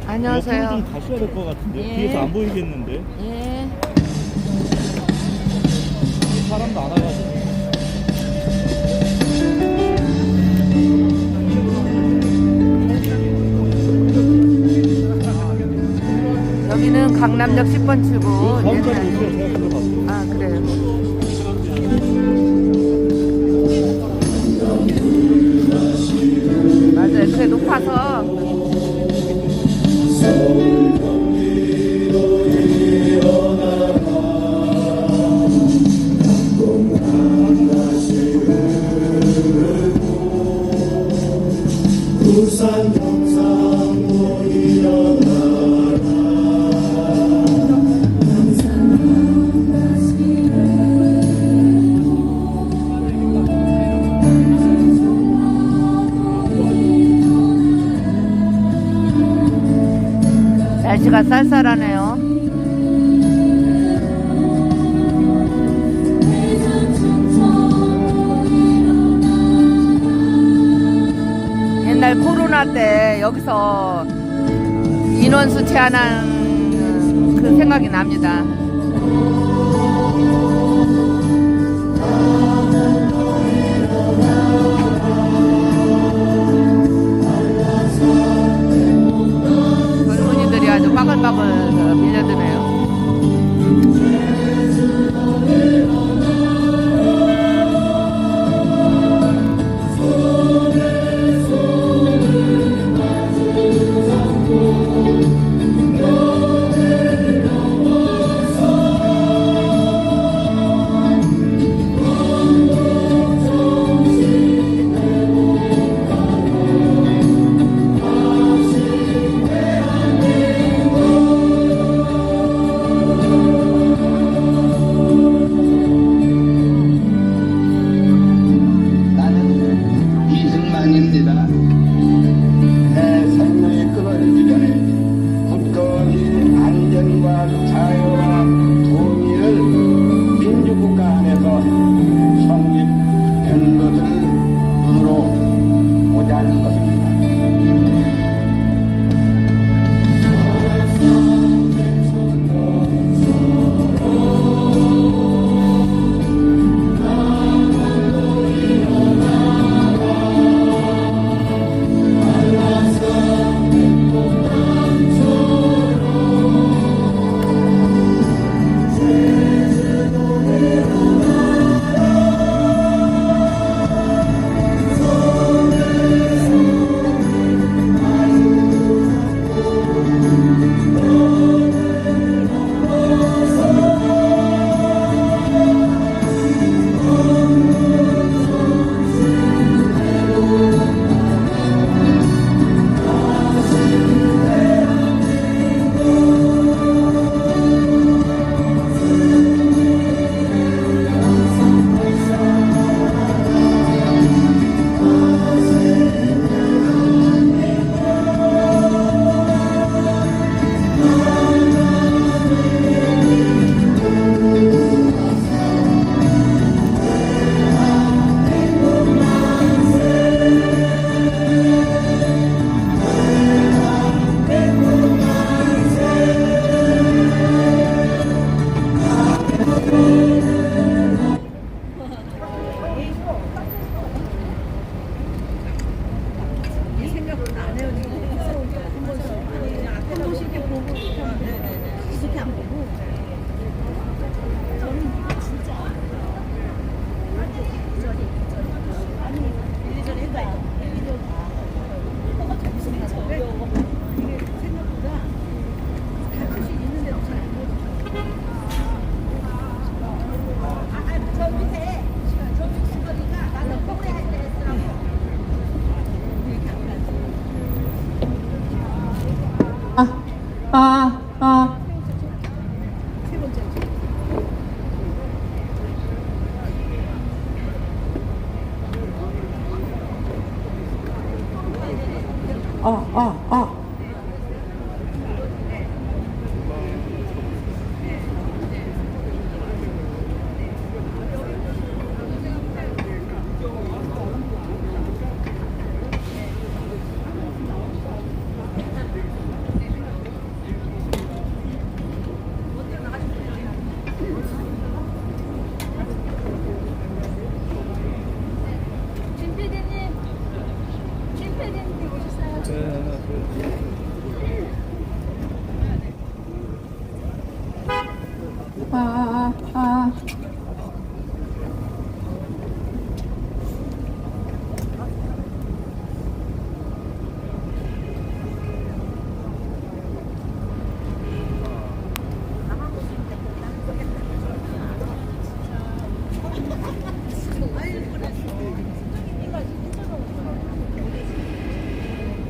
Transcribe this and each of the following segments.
안녕하세요. 옆으로 좀 가셔야 될 것 같은데. 예. 뒤에서 안 보이겠는데. 예. 사람도 안 와가지고. 여기는 강남역 10번 출구. 가운데로 오세요. 제가 들어갈게요. 아, 그래요. 맞아요. 그게 높아서. 부산 경상도 일어나라 날씨가 쌀쌀하네요. 옛날 코로나 때 여기서 인원수 제한한 그 생각이 납니다. 젊은이들이 아주 빠글빠글 밀려드네요. 나는 이승만입니다. 내 생명이 끊어지기 전에 굳건히 안전과 자유와 통일을 민주국가 안에서 성립된 것을 눈으로 보자는 것입니다.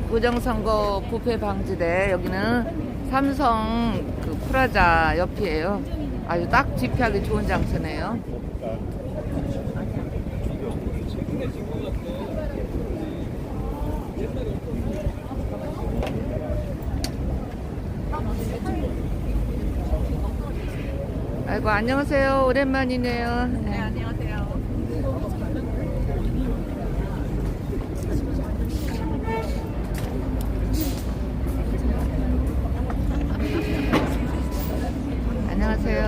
부정선거 부패 방지대, 여기는 삼성 그 프라자 옆이에요. 아주 딱 집회하기 좋은 장소네요. 아이고, 안녕하세요. 오랜만이네요. 네, 안녕하세요. 안녕하세요.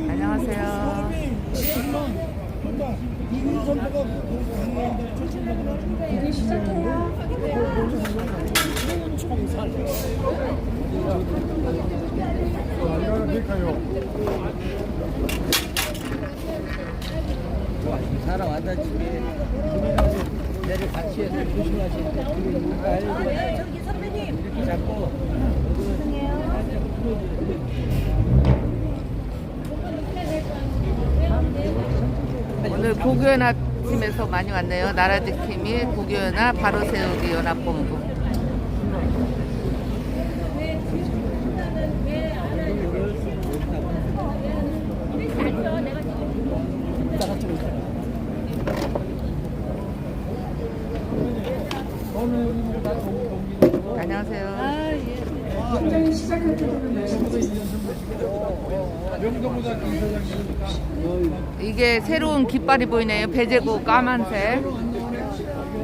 안녕하세요. 이제 시작해요. 사람 왔다 집에 내를 같이 해서 조심하시니까 그게 뭔가 알고 저기 선배님. 이렇게 잡고 오늘 고교연합팀에서 많이 왔네요. 나라지킴이 고교연합 바로세우기 연합본부. 안녕하세요. 굉장히 시작할 때 보면 이게 새로운 깃발이 보이네요. 배제구 까만색.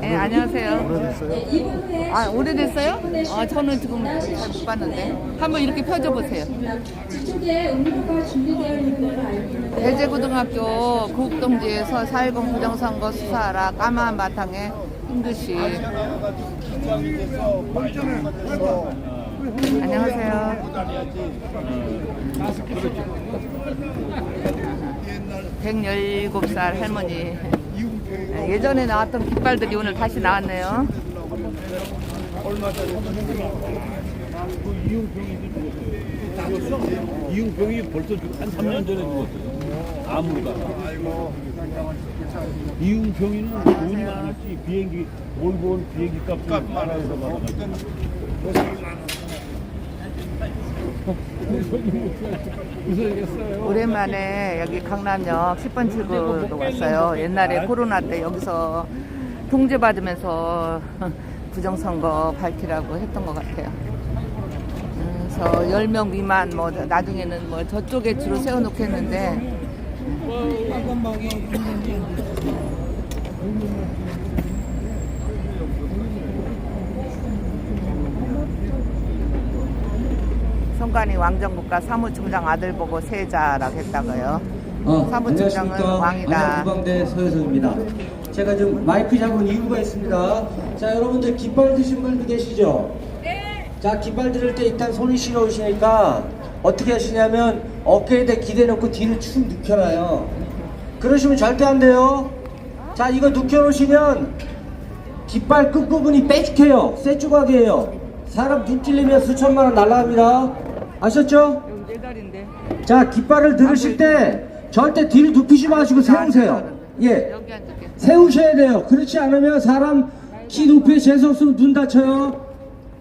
네, 안녕하세요. 오래됐어요? 아, 오래됐어요? 아, 저는 지금 잘 못 봤는데. 한번 이렇게 펴줘 보세요. 뒤쪽에 음료가 준비되어 있는 걸 알고 있는데 대제고등학교 구국동지에서 4.10 부정선거 수사하라 까만 바탕에 흰글씨. 안녕하세요. 117살 할머니. 예전에 나왔던 깃발들이 오늘 다시 나왔네요. 이용병이 벌써 한 3년 전에 죽었어요. 아무가. 이용병이는 돈이 많았지. 비행기 몰고 온 비행기 값을 많아서 받아가지고. 오랜만에 여기 강남역 10번 출구로 왔어요. 옛날에 코로나 때 여기서 통제받으면서 부정선거 밝히라고 했던 것 같아요. 그래서 10명 미만 뭐 나중에는 뭐 저쪽에 주로 세워놓겠는데 송관이 왕정국가 사무총장 아들 보고 세자라고 했다고요. 사무총장은 왕이다. 안양구방대 서효성입니다. 제가 좀 마이크 잡은 이유가 있습니다. 자, 여러분들 깃발 드신 분들 계시죠? 네. 자, 깃발 들을 때 일단 손이 시려우시니까 어떻게 하시냐면 어깨에다 기대놓고 뒤를 축 눕혀놔요. 그러시면 절대 안 돼요. 자, 이거 눕혀놓으시면 깃발 끝부분이 빼죽해요. 쇠 조각이에요. 사람 눈 찔리면 수천만 원 날라갑니다. 아셨죠? 여기 내 자리인데. 자, 깃발을 들으실 때 절대 뒤를 눕히지 마시고 세우세요. 예, 여기 앉을게. 세우셔야 돼요. 그렇지 않으면 사람 키 높이 재수 없으면 눈 다쳐요.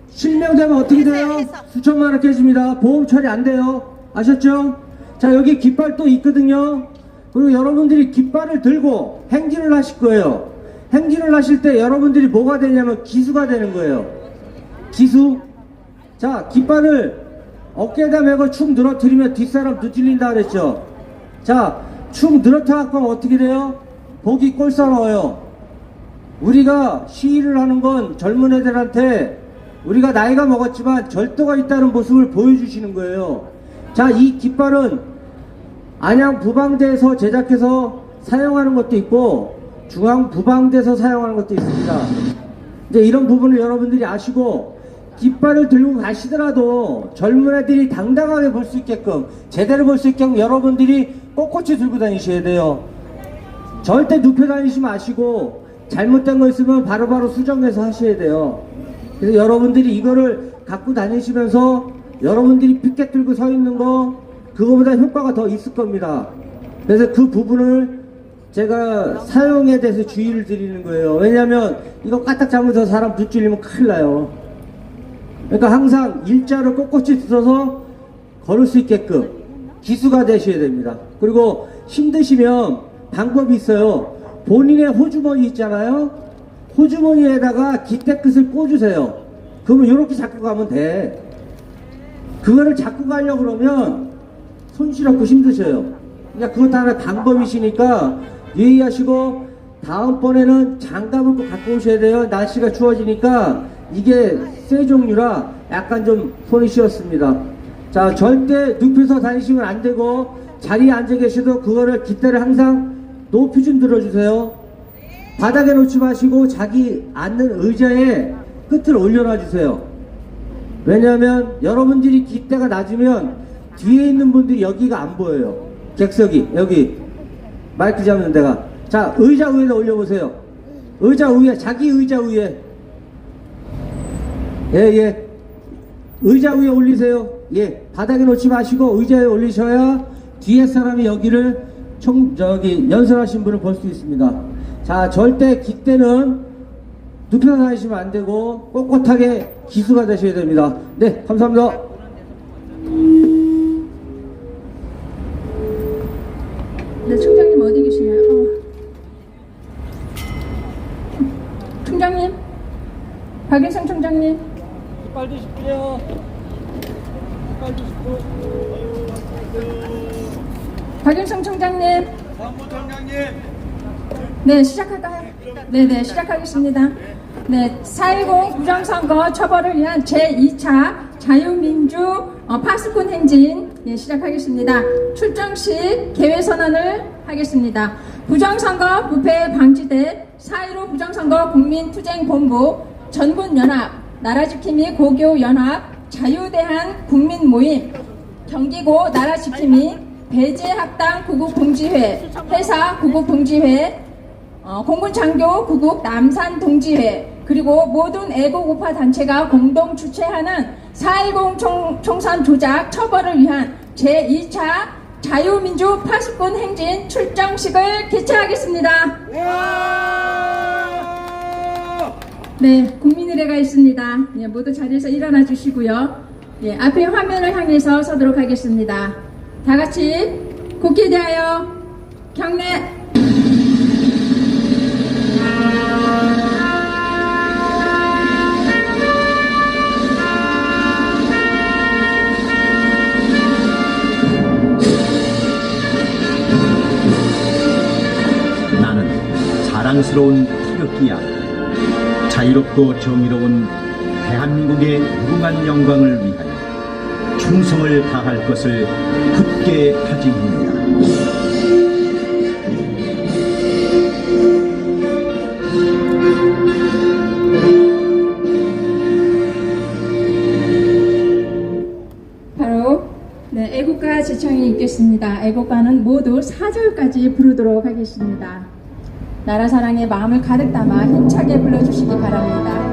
실명되면 어떻게 돼요? 수천만 원 깨집니다. 보험 처리 안 돼요. 아셨죠? 자, 여기 깃발 또 있거든요. 그리고 여러분들이 깃발을 들고 행진을 하실 거예요. 행진을 하실 때 여러분들이 뭐가 되냐면 기수가 되는 거예요. 기수. 자, 깃발을 어깨에다 메고 축 늘어뜨리면 뒷사람 눈 찔린다 그랬죠. 자, 축 늘어뜨려갖고 어떻게 돼요? 복이 꼴싸 넣어요. 우리가 시위를 하는 건 젊은 애들한테 우리가 나이가 먹었지만 절도가 있다는 모습을 보여주시는 거예요. 자, 이 깃발은 안양 부방대에서 제작해서 사용하는 것도 있고 중앙 부방대에서 사용하는 것도 있습니다. 이제 이런 부분을 여러분들이 아시고 깃발을 들고 가시더라도 젊은 애들이 당당하게 볼 수 있게끔 제대로 볼 수 있게끔 여러분들이 꼿꼿이 들고 다니셔야 돼요. 절대 눕혀 다니지 마시고 잘못된 거 있으면 바로바로 수정해서 하셔야 돼요. 그래서 여러분들이 이거를 갖고 다니시면서 여러분들이 피켓 들고 서 있는 거 그거보다 효과가 더 있을 겁니다. 그래서 그 부분을 제가 사용에 대해서 주의를 드리는 거예요. 왜냐하면 이거 까딱 잘못해서 사람 붓 찔리면 큰일 나요. 그러니까 항상 일자로 꼿꼿이 들어서 걸을 수 있게끔 기수가 되셔야 됩니다. 그리고 힘드시면 방법이 있어요. 본인의 호주머니 있잖아요. 호주머니에다가 깃대 끝을 꽂으세요. 그러면 이렇게 잡고 가면 돼. 그거를 잡고 가려고 그러면 손실없고 힘드셔요. 그러니까 그것도 하나 방법이시니까 유의하시고 다음번에는 장갑을 꼭 갖고 오셔야 돼요. 날씨가 추워지니까 이게 쇠 종류라 약간 좀 손이 시렸습니다. 자, 절대 눕혀서 다니시면 안 되고 자리에 앉아 계셔도 그거를 깃대를 항상 높이 좀 들어주세요. 바닥에 놓지 마시고 자기 앉는 의자에 끝을 올려놔 주세요. 왜냐하면 여러분들이 깃대가 낮으면 뒤에 있는 분들이 여기가 안 보여요. 객석이 여기 마이크 잡는 데가. 자, 의자 위에다 올려보세요. 의자 위에, 자기 의자 위에. 예. 의자 위에 올리세요. 예. 바닥에 놓지 마시고 의자에 올리셔야 뒤에 사람이 여기를 연설하신 분을 볼 수 있습니다. 자, 절대 깃대는 눕혀 다니시면 안 되고 꼿꼿하게 기수가 되셔야 됩니다. 네, 감사합니다. 네, 총장님 어디 계시나요? 총장님, 박인성 총장님. 깃발 드십시오. 깃발 드십시오. 박인성 총장님. 사무총장님. 네, 시작할까요? 네, 시작하겠습니다. 네, 4.10 부정선거 처벌을 위한 제2차 자유민주 파수꾼 행진 시작하겠습니다. 출정 시 개회선언을 하겠습니다. 부정선거 부패 방지대 4.15 부정선거 국민투쟁본부 전군연합 나라지킴이 고교연합 자유대한 국민모임 경기고 나라지킴이 배제학당 구국동지회 회사 구국동지회 공군장교 구국 남산동지회 그리고 모든 애국우파 단체가 공동 주최하는 4.10 총선 조작 처벌을 위한 제2차 자유민주 파수꾼 행진 출정식을 개최하겠습니다. 네, 국민의례가 있습니다. 예, 모두 자리에서 일어나 주시고요. 예, 앞에 화면을 향해서 서도록 하겠습니다. 다 같이 국기에 대하여 경례. 나는 자랑스러운 태극기야. 자유롭고 정의로운 대한민국의 무궁한 영광을 위하여 충성을 다할 것을 굳게 다짐합니다. 바로 애국가 지청이 있겠습니다. 애국가는 모두 4절까지 부르도록 하겠습니다. 나라 사랑의 마음을 가득 담아 힘차게 불러주시기 바랍니다.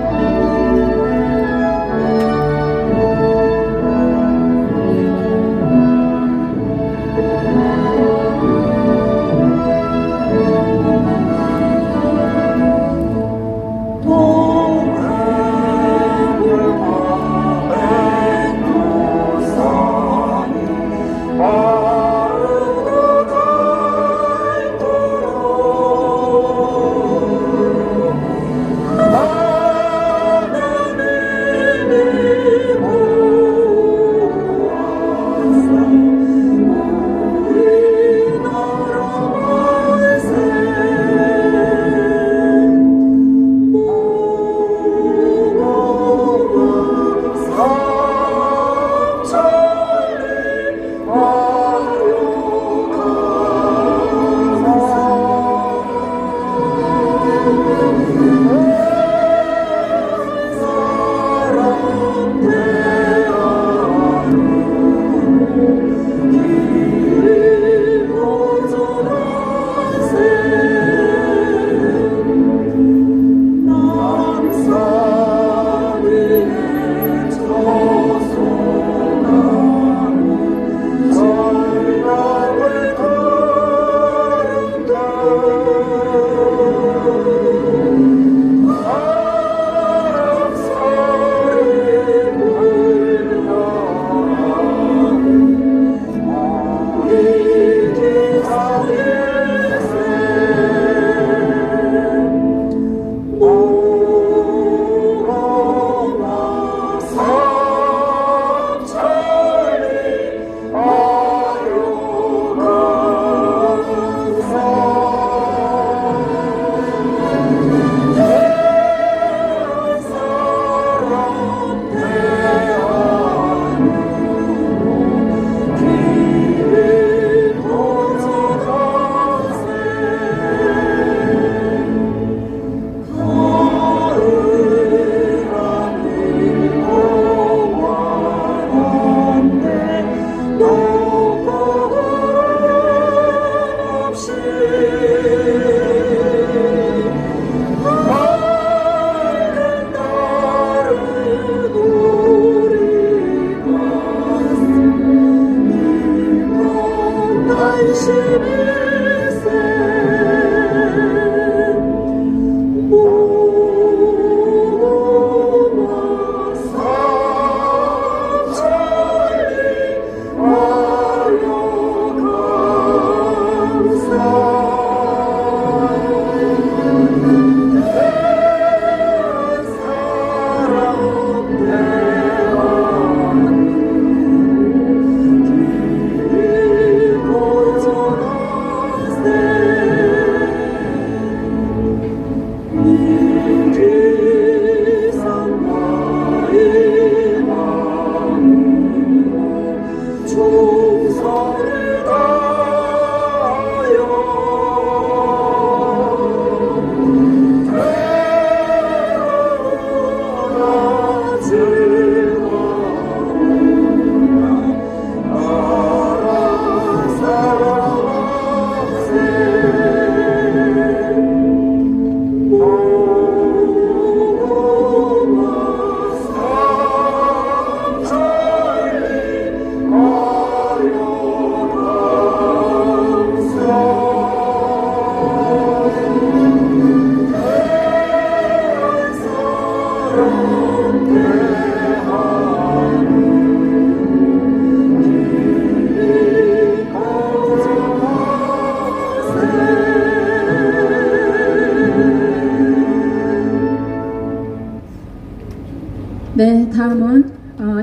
네, 다음은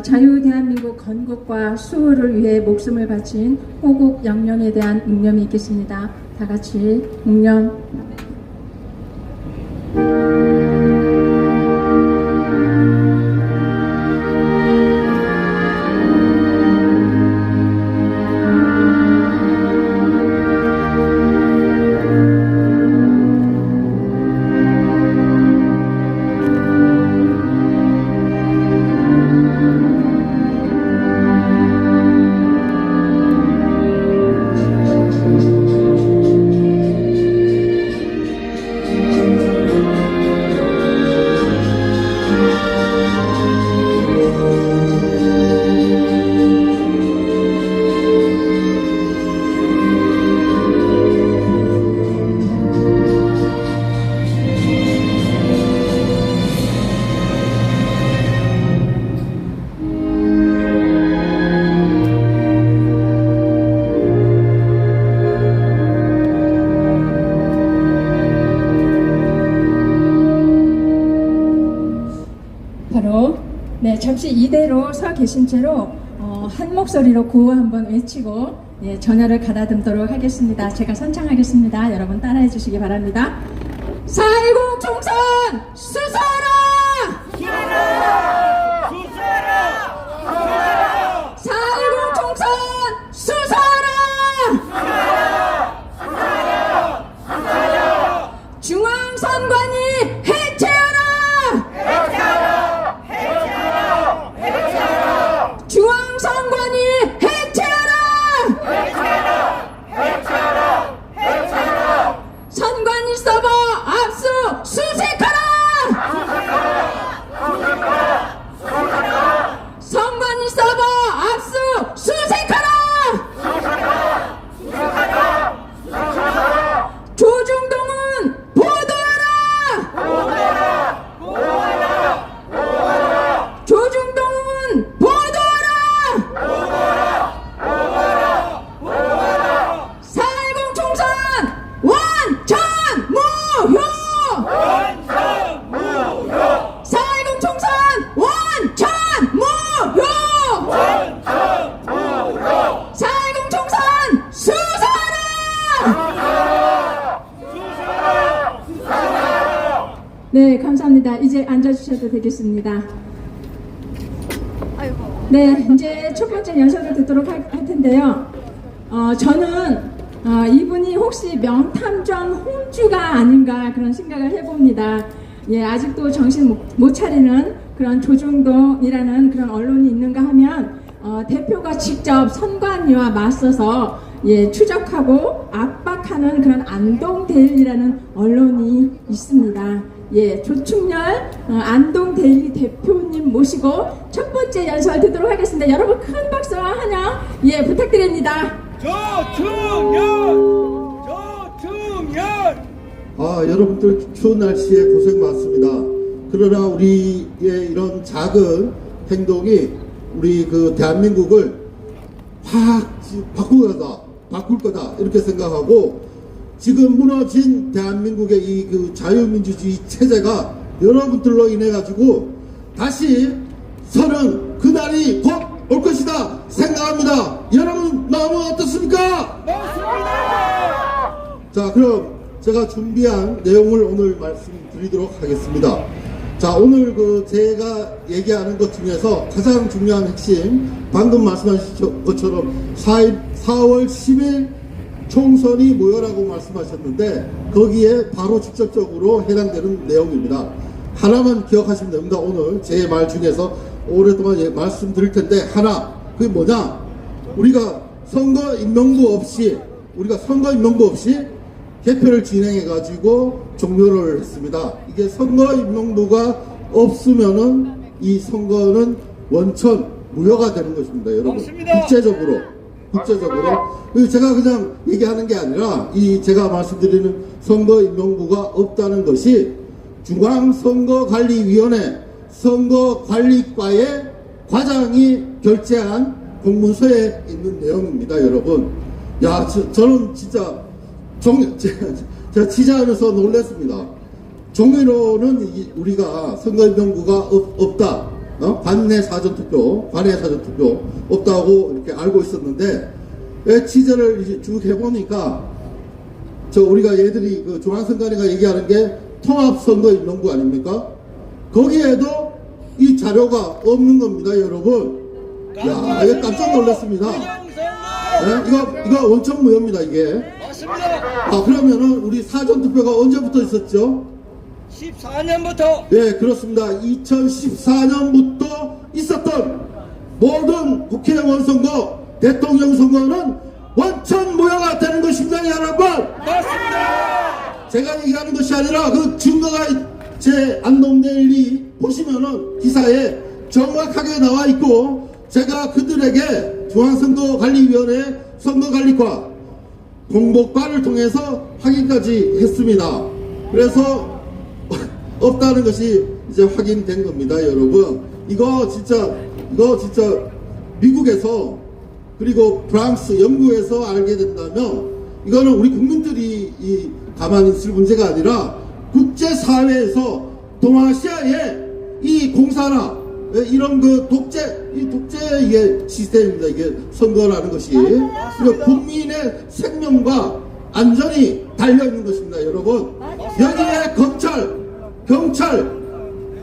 자유 대한민국 건국과 수호를 위해 목숨을 바친 호국 영령에 대한 묵념이 있겠습니다. 다 같이 묵념. 네, 잠시 이대로 서 계신 채로 한 목소리로 구호 한번 외치고 전야를 가다듬도록 하겠습니다. 제가 선창하겠습니다. 여러분 따라해 주시기 바랍니다. 4.10 총선 수사하라! 수사하라! 수사하라! 4.10 총선 수사하라! 수사하라! 수사하라! 중앙선관위 해체하라! 중앙선관위 해체하라! 네, 감사합니다. 이제 앉아주셔도 되겠습니다. 네, 이제 첫 번째 연설을 듣도록 할 텐데요. 저는 이분이 혹시 명탐정 홍주가 아닌가 그런 생각을 해봅니다. 예, 아직도 정신 못 차리는 그런 조중동이라는 그런 언론이 있는가 하면 대표가 직접 선관위와 맞서서 예, 추적하고 압박하는 그런 안동데일리라는 언론이 있습니다. 예, 조충렬 안동데일리 대표님 모시고 첫 번째 연설 듣도록 하겠습니다. 여러분 큰 박수와 환영 예, 부탁드립니다. 여러분들 추운 날씨에 고생 많습니다. 그러나 우리의 이런 작은 행동이 우리 그 대한민국을 확 바꿀 거다 이렇게 생각하고 지금 무너진 대한민국의 이 그 자유민주주의 체제가 여러분들로 인해 가지고 다시 서는 그날이 곧 올 것이다 생각합니다. 여러분 마음은 어떻습니까? 자, 그럼 제가 준비한 내용을 오늘 말씀드리도록 하겠습니다. 자, 오늘 그 제가 얘기하는 것 중에서 가장 중요한 핵심, 방금 말씀하신 것처럼 4월 10일 총선이 뭐라고 말씀하셨는데 거기에 바로 직접적으로 해당되는 내용입니다. 하나만 기억하시면 됩니다. 오늘 제 말 중에서 오랫동안 말씀드릴 텐데 하나, 그게 뭐냐? 우리가 선거 임명부 없이 개표를 진행해 가지고 종료를 했습니다. 이게 선거 임명부가 없으면은 이 선거는 원천 무효가 되는 것입니다, 여러분. 국제적으로. 그리고 제가 그냥 얘기하는 게 아니라 이 제가 말씀드리는 선거 임명부가 없다는 것이 중앙선거관리위원회 선거관리과의 과장이 결재한 공문서에 있는 내용입니다, 여러분. 야, 저는 진짜 제가 취재하면서 놀랐습니다. 종이로는 우리가 선거임명부가 없다, 관내 사전투표 없다고 이렇게 알고 있었는데 취재를 이제 쭉 해보니까 우리가 얘들이 그 중앙선관위가 얘기하는 게 통합선거임명부 아닙니까? 거기에도 이 자료가 없는 겁니다, 여러분. 야, 이거 깜짝 놀랐습니다. 네? 이거 원천 무효입니다, 이게. 맞습니다. 그러면은 우리 사전투표가 언제부터 있었죠? 14년부터. 네, 그렇습니다. 2014년부터 있었던 모든 국회의원 선거, 대통령 선거는 원천 무효가 되는 것입니다, 여러분. 맞습니다. 제가 얘기하는 것이 아니라 그 증거가 제 안동데일리 보시면은 기사에 정확하게 나와 있고 제가 그들에게 중앙선거관리위원회 선거관리과 공복과를 통해서 확인까지 했습니다. 그래서 없다는 것이 이제 확인된 겁니다, 여러분. 이거 진짜 미국에서 그리고 프랑스, 영국에서 알게 된다면 이거는 우리 국민들이 가만히 있을 문제가 아니라 국제사회에서 동아시아의 이 공산화, 이런 그 독재의 시스템입니다. 이게 선거라는 것이. 그리고 국민의 생명과 안전이 달려있는 것입니다, 여러분. 여기에 경찰,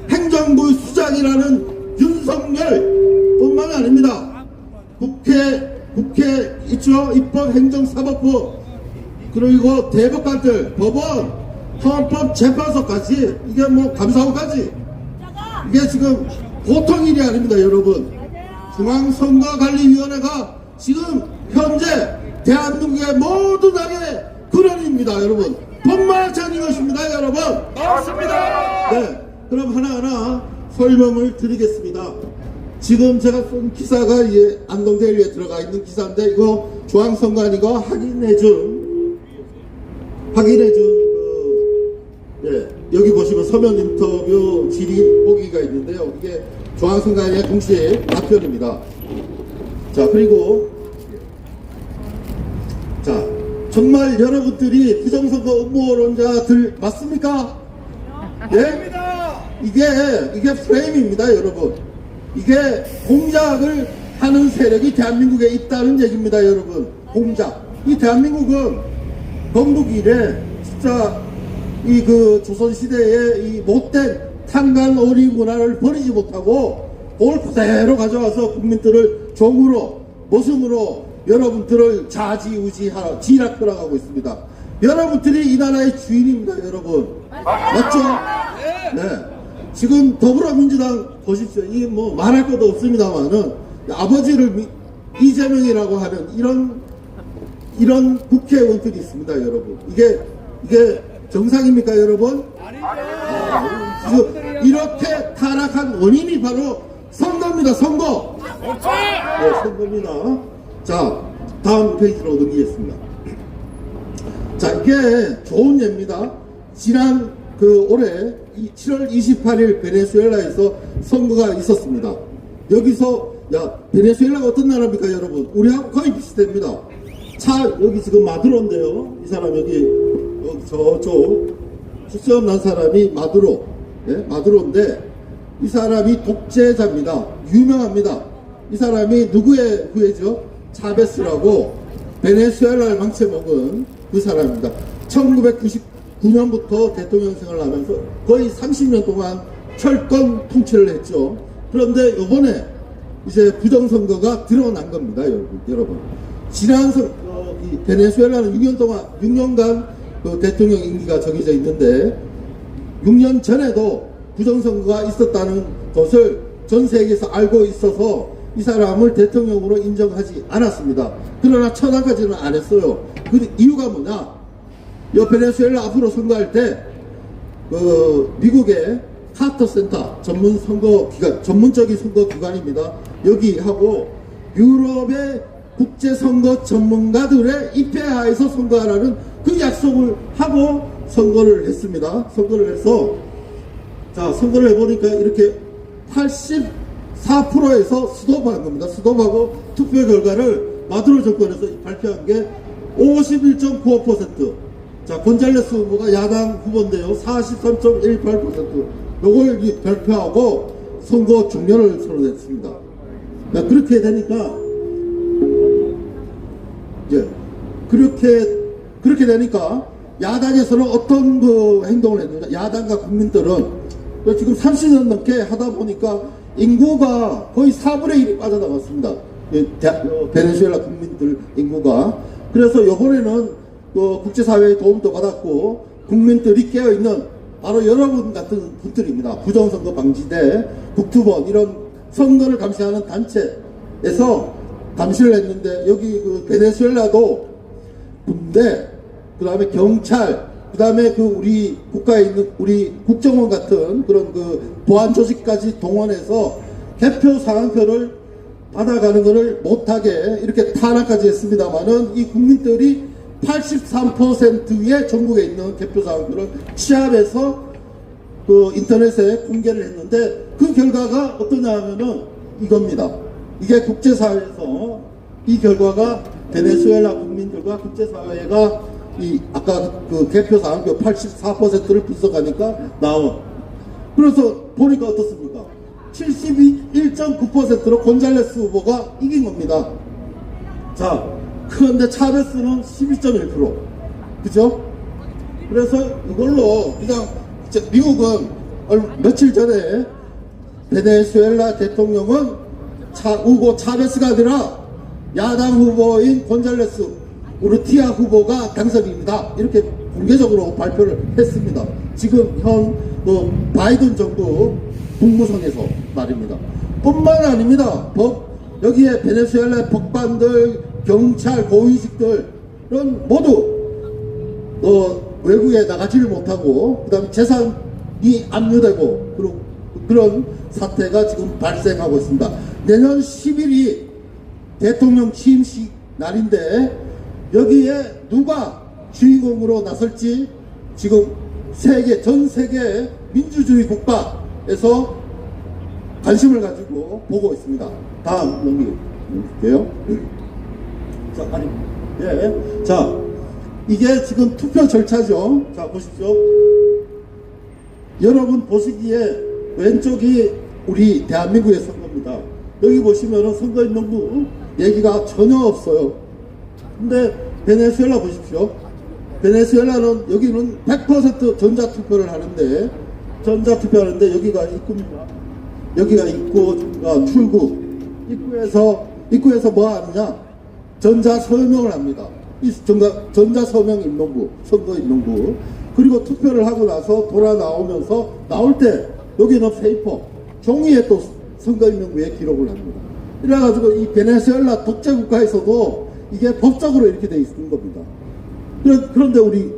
행정부 수장이라는 윤석열 뿐만이 아닙니다. 국회 있죠? 입법행정사법부, 그리고 대법관들, 법원, 헌법재판소까지, 이게 뭐 감사원까지, 이게 지금 보통 일이 아닙니다, 여러분. 중앙선거관리위원회가 지금 현재 대한민국의 모든 당의 근원입니다, 여러분. 본만치 않은 것입니다, 여러분. 맞습니다. 네, 그럼 하나하나 설명을 드리겠습니다. 지금 제가 쓴 기사가 안동데일리에 들어가 있는 기사인데 이거 중앙선관위가 확인해준 여기 보시면 서면 인터뷰 질의 보기가 있는데요. 이게 중앙선관위의 공식 답변입니다. 자, 그리고 정말 여러분들이 부정선거 음모론자들 맞습니까? 예? 이게 프레임입니다, 여러분. 이게 공작을 하는 세력이 대한민국에 있다는 얘기입니다, 여러분. 공작. 이 대한민국은 건국 이래 진짜 이 그 조선시대의 이 못된 탄간오리 문화를 버리지 못하고 그걸 그대로 가져와서 국민들을 종으로, 모습으로 여러분들을 좌지우지하라, 지락들어가고 있습니다. 여러분들이 이 나라의 주인입니다, 여러분. 맞죠? 네. 지금 더불어민주당 보십시오. 이게 뭐 말할 것도 없습니다만은 아버지를 이재명이라고 하는 이런 국회의원들이 있습니다, 여러분. 이게 정상입니까, 여러분? 지금 이렇게 타락한 원인이 바로 선거입니다, 선거. 네, 선거입니다. 자, 다음 페이지로 넘기겠습니다. 자, 이게 좋은 예입니다. 지난 올해 7월 28일 베네수엘라에서 선거가 있었습니다. 여기서 베네수엘라가 어떤 나라입니까, 여러분? 우리하고 거의 비슷합니다. 여기 지금 마두로인데요. 이 사람 여기 저쪽 수염 난 사람이 마두로, 네? 마두로인데 이 사람이 독재자입니다. 유명합니다. 이 사람이 누구의 후예죠? 차베스라고 베네수엘라를 망쳐먹은 그 사람입니다. 1999년부터 대통령 생활을 하면서 거의 30년 동안 철권 통치를 했죠. 그런데 이번에 이제 부정선거가 드러난 겁니다, 여러분. 지난 이 베네수엘라는 6년간 그 대통령 임기가 정해져 있는데 6년 전에도 부정선거가 있었다는 것을 전 세계에서 알고 있어서 이 사람을 대통령으로 인정하지 않았습니다. 그러나 천하까지는 안 했어요. 그 이유가 뭐냐? 이 베네수엘라 앞으로 선거할 때 미국의 카터 센터 전문적인 선거 기관입니다. 여기하고 유럽의 국제선거 전문가들의 입회하에서 선거하라는 그 약속을 하고 선거를 했습니다. 선거를 해서 선거를 해보니까 이렇게 84%에서 스톱한 겁니다. 스톱하고 투표 결과를 마두로 정권에서 발표한 게 51.95%. 곤잘레스 후보가 야당 후보인데요. 43.18%. 요걸 발표하고 선거 종료를 선언했습니다. 그렇게 되니까 그렇게 되니까 야당에서는 어떤 행동을 했느냐? 야당과 국민들은 지금 30년 넘게 하다 보니까 인구가 거의 4분의 1이 빠져나갔습니다. 베네수엘라 국민들 인구가. 그래서 이번에는 국제사회의 도움도 받았고 국민들이 깨어있는 바로 여러분 같은 분들입니다. 부정선거 방지대, 국투본 이런 선거를 감시하는 단체에서 감시를 했는데 여기 베네수엘라도 군대, 그 다음에 경찰, 그 다음에 우리 국가에 있는 우리 국정원 같은 그런 보안 조직까지 동원해서 개표 상황표를 받아가는 것을 못하게 이렇게 탄압까지 했습니다만은 이 국민들이 83%의 전국에 있는 개표 상황표를 취합해서 인터넷에 공개를 했는데 그 결과가 어떠냐 하면은 이겁니다. 이게 국제사회에서 이 결과가 베네수엘라 국민들과 국제사회가 아까 개표 상황표 84%를 분석하니까 나온. 그래서 보니까 어떻습니까? 71.9%로 곤잘레스 후보가 이긴 겁니다. 그런데 차베스는 12.1%. 그죠? 그래서 이걸로 그냥 미국은 며칠 전에 베네수엘라 대통령은 후보 차베스가 아니라 야당 후보인 곤잘레스 우르티아 후보가 당선입니다. 이렇게 공개적으로 발표를 했습니다. 지금 현 바이든 정부 국무성에서 말입니다. 뿐만 아닙니다. 여기에 베네수엘라 법관들, 경찰, 고위직들은 모두 외국에 나가지를 못하고 그 다음에 재산이 압류되고 그런 사태가 지금 발생하고 있습니다. 내년 10일이 대통령 취임식 날인데 여기에 누가 주인공으로 나설지 지금 전 세계 민주주의 국가에서 관심을 가지고 보고 있습니다. 다음 넘길게요. 이게 지금 투표 절차죠. 보십시오. 여러분 보시기에 왼쪽이 우리 대한민국의 선거입니다. 여기 보시면은 선거인명부 얘기가 전혀 없어요. 근데 베네수엘라 보십시오. 베네수엘라는 여기는 100% 전자투표를 하는데 여기가 입구입니다. 여기가 입구가 출구. 입구에서 뭐 하느냐? 전자서명을 합니다. 이 전자서명 임명부, 선거임명부. 그리고 투표를 하고 나서 돌아 나오면서 나올 때 여기는 페이퍼, 종이에 또 선거임명부에 기록을 합니다. 이래가지고 이 베네수엘라 독재국가에서도 이게 법적으로 이렇게 돼 있는 겁니다. 그런데 우리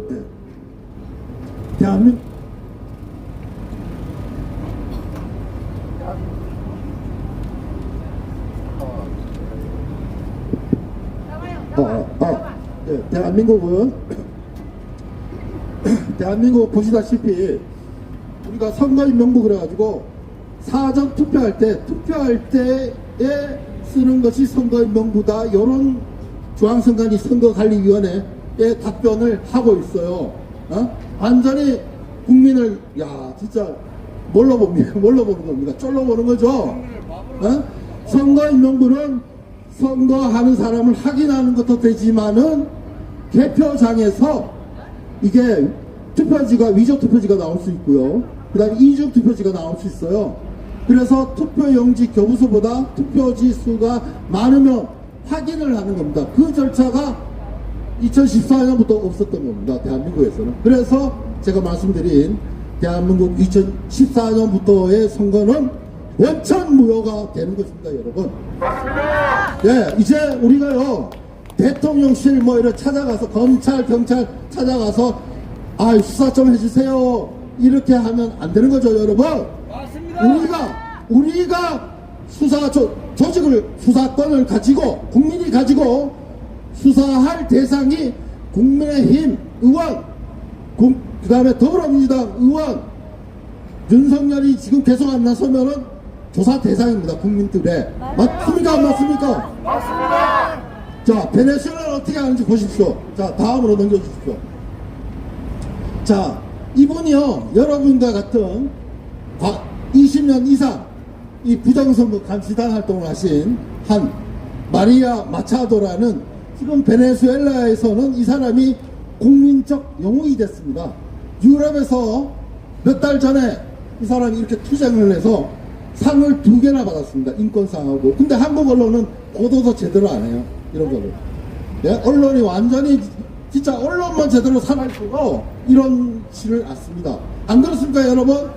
대한민국 대한민국 보시다시피 우리가 선거임명부 그래가지고 사전 투표할 때에 쓰는 것이 선거임명부다. 이런 중앙선관위 선거관리위원회에 답변을 하고 있어요. 완전히 국민을 진짜 뭘로 보는 겁니까? 쫄로 보는 거죠. 선거임명부는 선거하는 사람을 확인하는 것도 되지만은 개표장에서 이게 위조 투표지가 나올 수 있고요. 그 다음에 이중 투표지가 나올 수 있어요. 그래서 투표용지 교부수보다 투표지 수가 많으면 확인을 하는 겁니다. 그 절차가 2014년부터 없었던 겁니다. 대한민국에서는. 그래서 제가 말씀드린 대한민국 2014년부터의 선거는 원천 무효가 되는 것입니다, 여러분. 예, 이제 우리가요, 대통령실 이런 찾아가서, 검찰, 경찰 찾아가서, 수사 좀 해주세요. 이렇게 하면 안 되는 거죠, 여러분. 우리가 수사권을 가지고, 국민이 가지고, 수사할 대상이 국민의힘 의원, 그 다음에 더불어민주당 의원, 윤석열이 지금 계속 안 나서면은 조사 대상입니다. 국민들의. 맞습니까? 안 맞습니까? 맞습니다. 자, 베네수엘라는 어떻게 하는지 보십시오. 자, 다음으로 넘겨주십시오. 자, 이분이요, 여러분과 같은 20년 이상 이 부정선거 감시단 활동을 하신 한 마리아 마차도라는, 지금 베네수엘라에서는 이 사람이 국민적 영웅이 됐습니다. 유럽에서 몇 달 전에 이 사람이 이렇게 투쟁을 해서 상을 2개나 받았습니다. 인권상하고. 근데 한국 언론은 보도도 제대로 안 해요. 이런 거를. 예? 언론이 완전히, 진짜 언론만 제대로 살아있고 이런 지를 않습니다. 안 그렇습니까, 여러분? 예?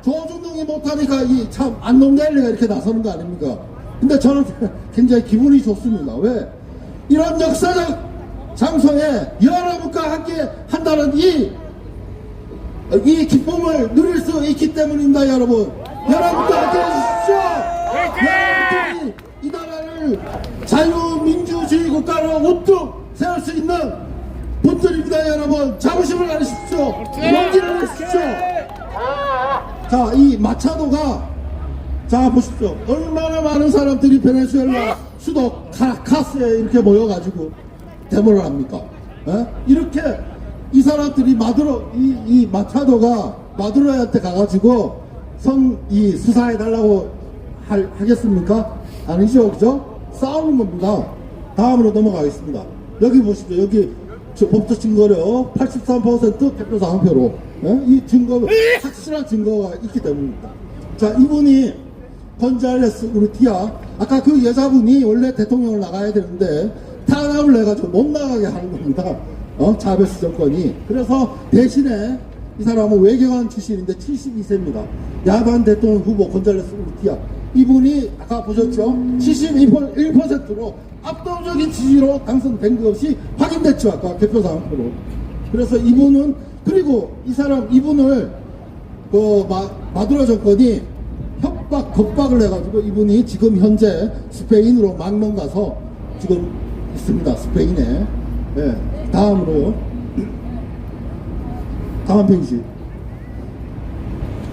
조중동이 못하니까 참 안동갤리가 이렇게 나서는 거 아닙니까? 근데 저는 굉장히 기분이 좋습니다. 왜? 이런 역사적 장소에 여러분과 함께 한다는 이 기쁨을 누릴 수 있기 때문입니다, 여러분. 여러분과 함께 해주십시오. 여러분들이 이 나라를 자유민주주의 국가로 우뚝 세울 수 있는 분들입니다, 여러분. 자부심을 가지십시오. 용기를 내십시오. 자, 이 마차도가, 자, 보십시오. 얼마나 많은 사람들이 베네수엘라 수도 카라카스에 이렇게 모여가지고 데모를 합니까? 에? 이렇게 이 사람들이 이 마차도가 마두로한테 가가지고 수사해달라고 하겠습니까? 아니죠, 그죠? 싸우는 겁니다. 다음으로 넘어가겠습니다. 여기 보십시오. 여기 법적 증거료 83% 대표사 한 표로. 이 확실한 증거가 있기 때문입니다. 자, 이분이 건잘레스 우르티아, 아까 그 여자분이 원래 대통령을 나가야 되는데 탄압을 해가지고 못 나가게 하는 겁니다. 자베스 정권이. 그래서 대신에 이 사람은 외교관 출신인데 72세입니다. 야반 대통령 후보 건잘레스 우르티아. 이분이 아까 보셨죠? 71%로 압도적인 지지로 당선된 것이 확인됐죠. 아까 개표사 한 표로. 그래서 이분은, 그리고 이분을 마두로 정권이 겁박을 해가지고 이분이 지금 현재 스페인으로 망명 가서 지금 있습니다. 스페인에. 네. 다음으로요. 다음 페이지.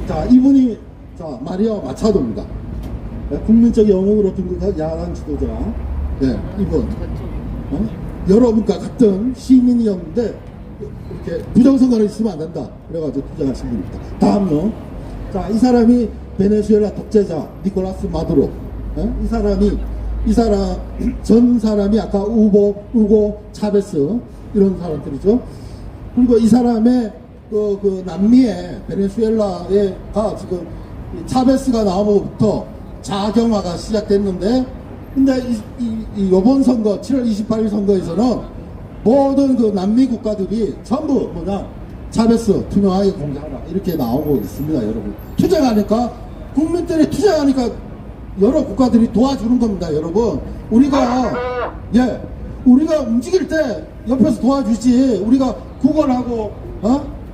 자, 이분이, 마리아 마차도입니다. 네, 국민적 영웅으로 등극한 야한 지도자. 네, 이분. 여러분과 같은 시민이었는데, 이렇게 부정선거를 있으면 안 된다. 그래가지고 투쟁하신 분입니다. 다음요. 자, 이 사람이 베네수엘라 독재자 니콜라스 마두로. 이 사람이 전 사람이 아까 우고 차베스 이런 사람들이죠. 그리고 이 사람의 그 남미의 베네수엘라에가 지금 이 차베스가 나오고부터 자경화가 시작됐는데, 근데 이번 선거 7월 28일 선거에서는 모든 그 남미 국가들이 전부 차베스 투명하게 공개하라 이렇게 나오고 있습니다. 여러분, 투쟁하니까 국민들이 투쟁하니까 여러 국가들이 도와주는 겁니다. 여러분, 우리가 움직일 때 옆에서 도와주지, 우리가 구걸하고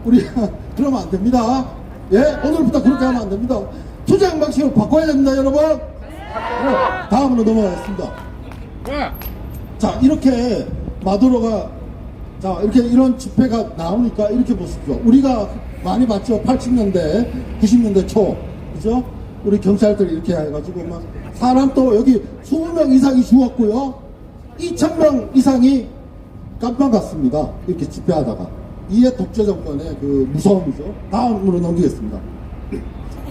우리가 그러면 안 됩니다. 오늘부터 그렇게 하면 안 됩니다. 투쟁 방식으로 바꿔야 됩니다. 여러분. 다음으로 넘어가겠습니다. 자, 이렇게 마두로가 이렇게 이런 집회가 나오니까 이렇게 보십시오. 우리가 많이 봤죠. 80년대 90년대 초, 그죠? 우리 경찰들이 이렇게 해가지고 막 사람 또 여기 20명 이상이 죽었고요, 2,000명 이상이 깜빵 갔습니다. 이렇게 집회하다가. 이게 독재 정권의 그 무서움이죠. 다음으로 넘기겠습니다.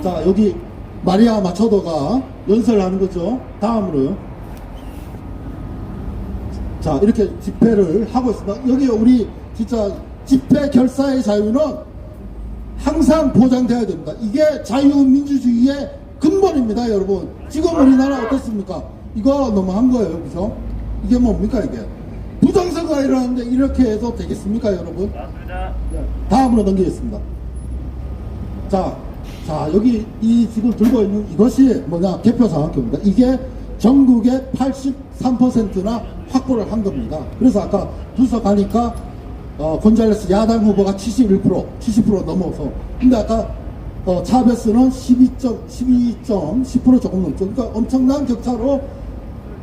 자, 여기 마리아 마초도가 연설하는 거죠. 다음으로요. 자, 이렇게 집회를 하고 있습니다. 여기 우리 진짜 집회 결사의 자유는 항상 보장되어야 됩니다. 이게 자유민주주의의 근본입니다. 여러분, 지금 우리나라 어떻습니까? 이거 너무한 거예요. 그죠? 이게 뭡니까 이게? 부정선거가 일어나는데 이렇게 해서 되겠습니까? 여러분? 다음으로 넘기겠습니다. 자, 여기 이 지금 들고 있는 이것이 개표사항표입니다. 이게 전국의 83%나 확보를 한 겁니다. 그래서 아까 분석하니까 곤잘레스 야당 후보가 70% 넘어서, 근데 아까 차베스는 12.10% 조금 넘죠. 그러니까 엄청난 격차로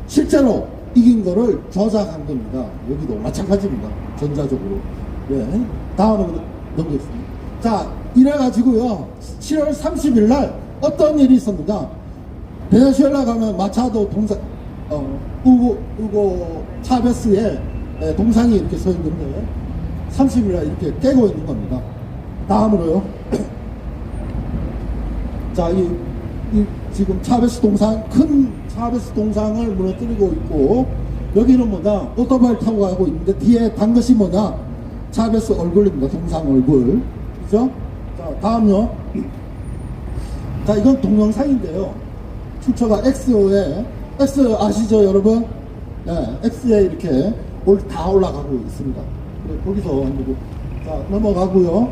실제로 이긴 거를 조작한 겁니다. 여기도 마찬가지입니다. 전자적으로. 다음으로 넘기겠습니다. 자, 이래가지고요, 7월 30일 날 어떤 일이 있었느냐. 베네수엘라 가면 마차도 동상, 우고 차베스의 동상이 이렇게 서 있는데 30일 날 이렇게 깨고 있는 겁니다. 다음으로요. 자, 이 지금 차베스 동상, 큰 차베스 동상을 무너뜨리고 있고, 여기는 오토바이를 타고 가고 있는데 뒤에 단 것이 차베스 얼굴입니다. 동상 얼굴. 그죠? 자, 다음요. 자, 이건 동영상인데요. 출처가 X에, X 아시죠, 여러분? X에 이렇게 다 올라가고 있습니다. 거기서 자, 넘어가고요.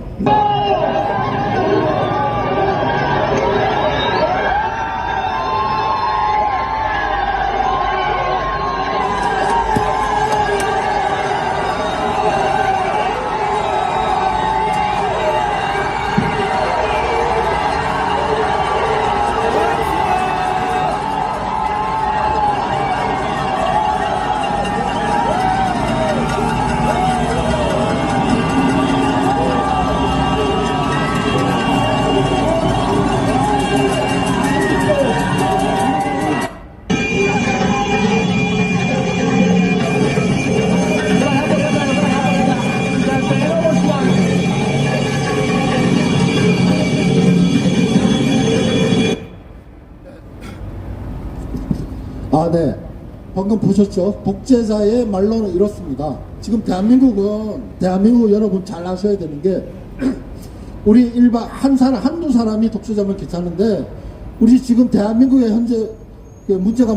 네. 방금 보셨죠? 독재자의 말로는 이렇습니다. 지금 대한민국 여러분 잘 아셔야 되는 게, 우리 일반 한두 사람이 독재자면 괜찮은데, 우리 지금 대한민국의 현재 문제가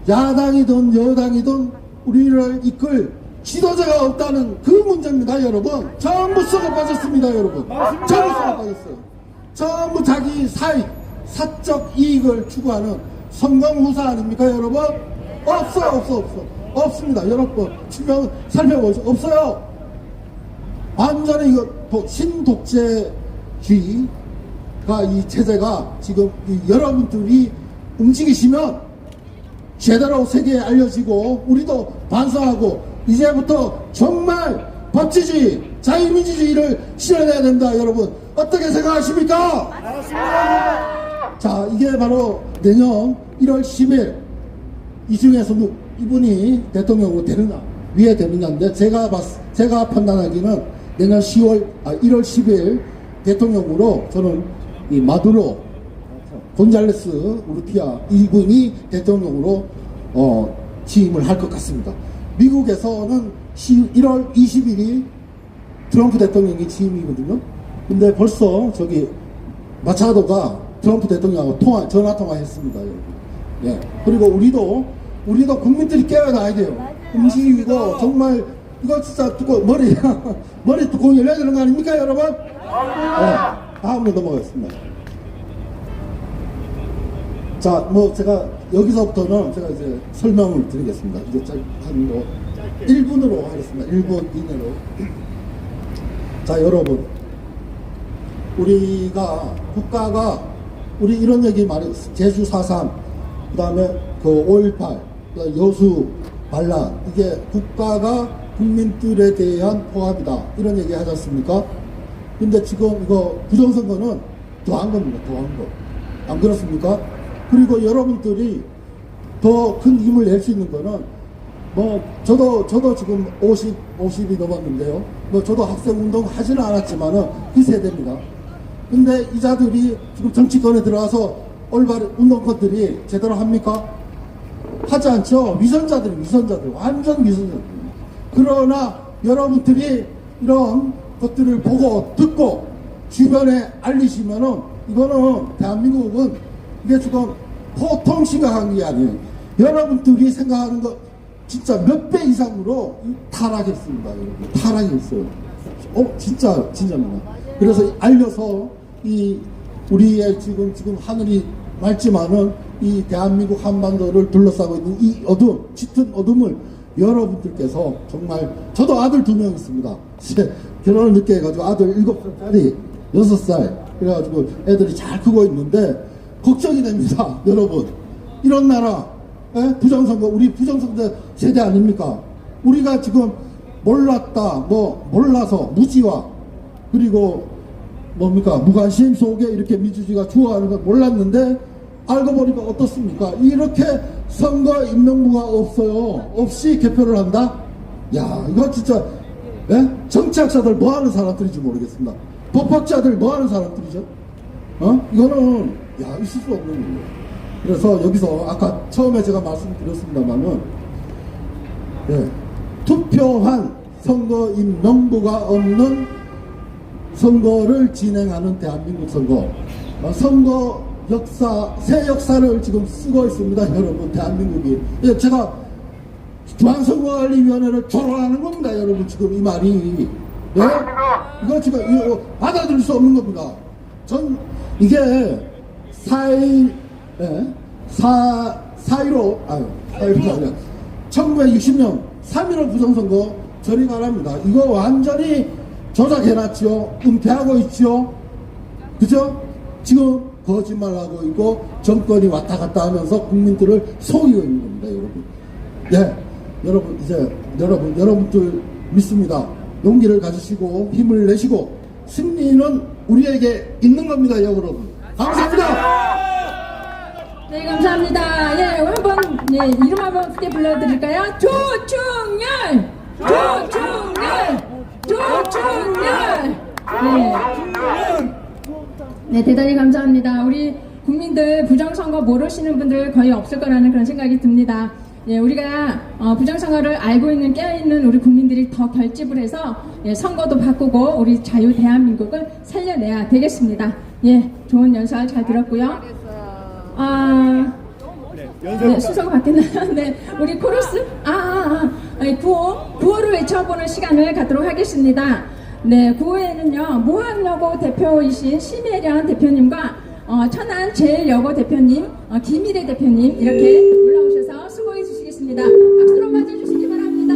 야당이든 여당이든 우리를 이끌 지도자가 없다는 그 문제입니다. 여러분, 전부 썩어 빠졌습니다. 여러분, 전부 썩어 빠졌어요. 전부 자기 사적 이익을 추구하는 성공무사 아닙니까, 여러분? 없습니다. 여러분, 살펴보세요. 없어요. 완전히 이거 신독재주의가, 이 체제가 지금 여러분들이 움직이시면 제대로 세계에 알려지고, 우리도 반성하고, 이제부터 정말 법치주의, 자유민주주의를 실현해야 된다. 여러분, 어떻게 생각하십니까? 자, 이게 바로 내년 1월 10일, 이 중에서 이분이 대통령으로 위에 되느냐인데, 제가 판단하기는 내년 1월 10일 대통령으로 저는 이 마두로 곤잘레스 우르티아 이분이 대통령으로 취임을 할 것 같습니다. 미국에서는 1월 20일이 트럼프 대통령이 취임이거든요. 근데 벌써 저기 마차도가 트럼프 대통령하고 전화 통화했습니다, 여러분. 예. 그리고 우리도 국민들이 깨어나야 돼요. 음식이고 정말 이거 진짜 머리 뚜껑 열려야 되는 거 아닙니까, 여러분? 네. 다음으로 넘어가겠습니다. 자, 뭐 제가 여기서부터는 제가 이제 설명을 드리겠습니다. 이제 한 1분으로 하겠습니다. 1분 이내로. 자, 여러분, 국가가 우리 이런 얘기 많이 제주 4.3, 그 다음에 그 5.18, 여수 반란, 이게 국가가 국민들에 대한 포함이다, 이런 얘기 하지 않습니까? 근데 지금 이거 부정선거는 더한 겁니다. 더한 거. 안 그렇습니까? 그리고 여러분들이 더 큰 힘을 낼 수 있는 거는, 뭐 저도 지금 50이 넘었는데요. 뭐 저도 학생 운동 하지는 않았지만은 그 세대입니다. 근데 이자들이 지금 정치권에 들어와서 올바른 운동권들이 제대로 합니까? 하지 않죠. 위선자들, 완전 위선자들. 그러나 여러분들이 이런 것들을 보고 듣고 주변에 알리시면은, 이거는 대한민국은 이게 지금 보통 심각한 게 아니에요. 여러분들이 생각하는 것 진짜 몇 배 이상으로 타락했습니다, 여러분. 타락했어요. 진짜입니다. 그래서 알려서 우리의 지금 하늘이 맑지만은 이 대한민국 한반도를 둘러싸고 있는 이 짙은 어둠을 여러분들께서 정말, 저도 아들 2명 있습니다. 결혼을 늦게 해가지고 아들 7살짜리 6살 그래가지고 애들이 잘 크고 있는데 걱정이 됩니다, 여러분. 이런 나라, 부정선거, 우리 부정선거 세대 아닙니까? 우리가 지금 몰라서 무지와, 그리고 무관심 속에 이렇게 민주주의가 죽어가는 걸 몰랐는데 알고 보니까 어떻습니까? 이렇게 선거 임명부가 없이 개표를 한다? 야, 이거 진짜, 정치학자들 뭐 하는 사람들인지 모르겠습니다. 법학자들 뭐 하는 사람들이죠? 이거는, 있을 수 없는 일이에요. 그래서 여기서 아까 처음에 제가 말씀드렸습니다만은, 투표한 선거인 명부가 없는 선거를 진행하는 대한민국 선거 역사, 새 역사를 지금 쓰고 있습니다, 여러분. 대한민국이. 제가 중앙선거관리위원회를 조롱하는 겁니다, 여러분. 지금 이 말이. 이거 지금 이거 받아들일 수 없는 겁니다. 이게 4.15 아니라 1960년 3.15 부정선거 저리 가랍니다. 이거 완전히 조작해놨지요. 은폐하고 있지요. 그죠? 지금 거짓말하고 있고 정권이 왔다 갔다 하면서 국민들을 속이고 있는 겁니다, 여러분. 여러분들 믿습니다. 용기를 가지시고 힘을 내시고 승리는 우리에게 있는 겁니다, 여러분. 감사합니다. 네, 감사합니다. 이름 한번 크게 불러드릴까요? 조충렬! 네, 대단히 감사합니다. 우리 국민들 부정선거 모르시는 분들 거의 없을 거라는 그런 생각이 듭니다. 우리가 부정선거를 알고 있는, 깨어있는 우리 국민들이 더 결집을 해서 선거도 바꾸고 우리 자유 대한민국을 살려내야 되겠습니다. 좋은 연설 잘 들었고요. 순서가 바뀌나요? 네, 우리 코러스? 구호를 외쳐보는 시간을 갖도록 하겠습니다. 네, 구호에는요, 모항여고 대표이신 심혜련 대표님과 천안 제일여고 대표님, 김일혜 대표님 이렇게 올라오셔서 수고해 주시겠습니다. 박수로 맞아주시기 바랍니다.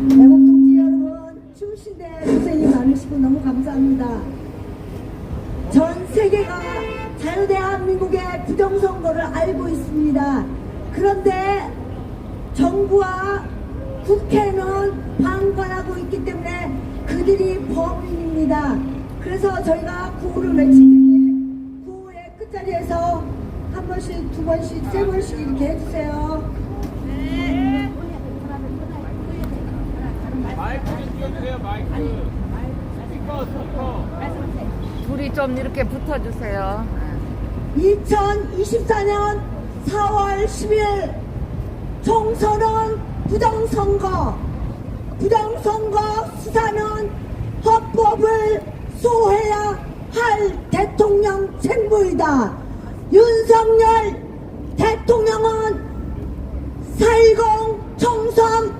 애국 동지 여러분, 추우신데 고생이 많으시고 너무 감사합니다. 전 세계가 자유대한민국의 부정선거를 알고 있습니다. 그런데 정부와 국회는 방관하고 있기 때문에 그들이 범인입니다. 그래서 저희가 구호를 외치더니 구호의 끝자리에서 한 번씩, 두 번씩, 세 번씩 이렇게 해주세요. 마이크 좀 띄워주세요. 둘이 좀 이렇게 붙어주세요. 2024년 4월 10일 총선은 부정선거 수사는 헌법을 소해야 할 대통령 책무이다. 윤석열 대통령은 4.10 총선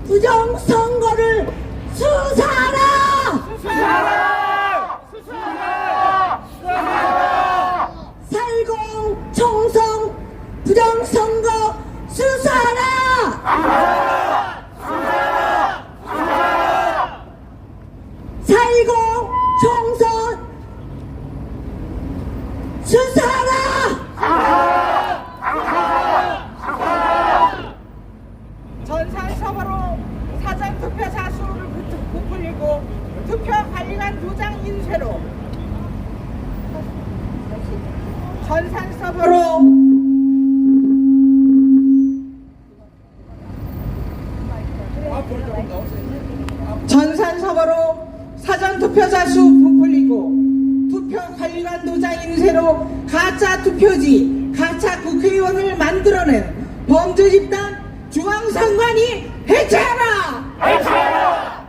부정선거를 수사하라! 4.10 총선 부정선거 수사하라! 4.10 총선 수사하라! 전산서버로 사전투표자 수를 부풀리고 투표 관리관 도장 인쇄로 전산서버로 사전투표자 수 부풀리고 투표 관리관 도장 인쇄로 가짜 투표지, 가짜 국회의원을 만들어낸 범죄 집단 중앙선관위 해체하라! 해체하라!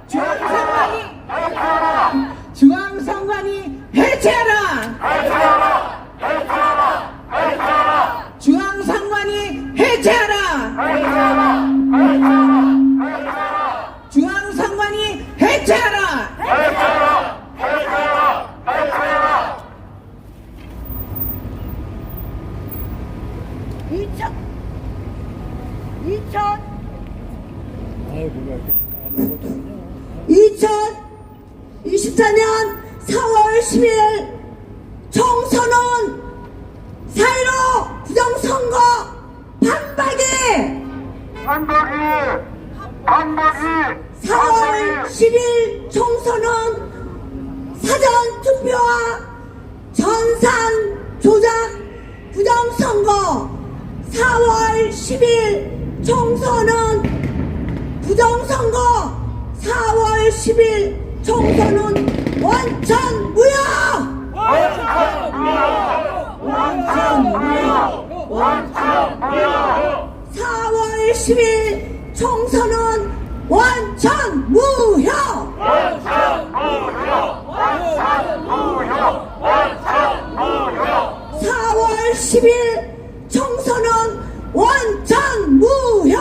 중앙선관위 해체하라! 해체하라! 중앙선관위 해체하라! 중앙선관위 해체하라! 2024년 4월 10일 총선은 4.15 부정선거 반박이 4월 10일 총선은 사전투표와 전산 조작 부정선거 4월 10일 총선은 부정선거 4월 10일 총선은 원천 무효! 4월 10일 총선은 원천 무효! 4월 10일 총선은 원천 무효!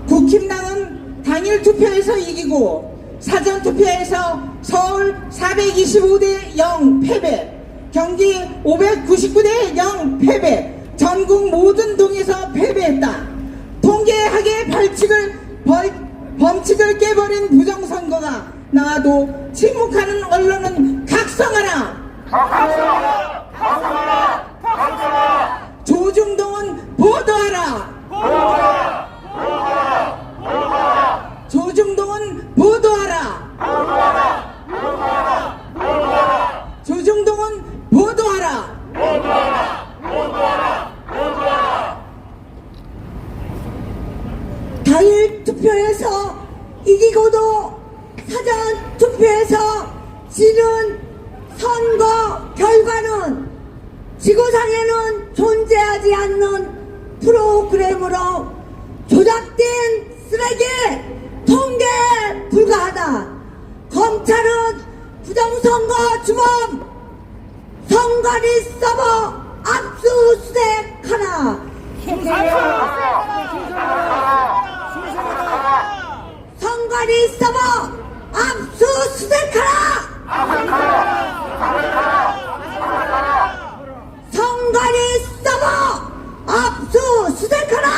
국힘당은 당일 투표에서 이기고 사전 투표에서 서울 425대 0 패배, 경기 599대 0 패배, 전국 모든 동에서 패배했다. 통계학의 범칙을 깨버린 부정선거가 나와도 침묵하는 언론은 각성하라! 조중동은 보도하라! 조중동은 보도하라! 조중동은 보도하라! 당일 투표에서 이기고도 사전 투표에서 지는 선거 결과는 지구상에는 존재하지 않는 프로그램으로 조작된 쓰레기 통계에 불과하다. 검찰은 부정선거 주범 선관위 서버 압수수색하라. 선관위 서버 압수수색하라. 선관위 서버 압수수색하라.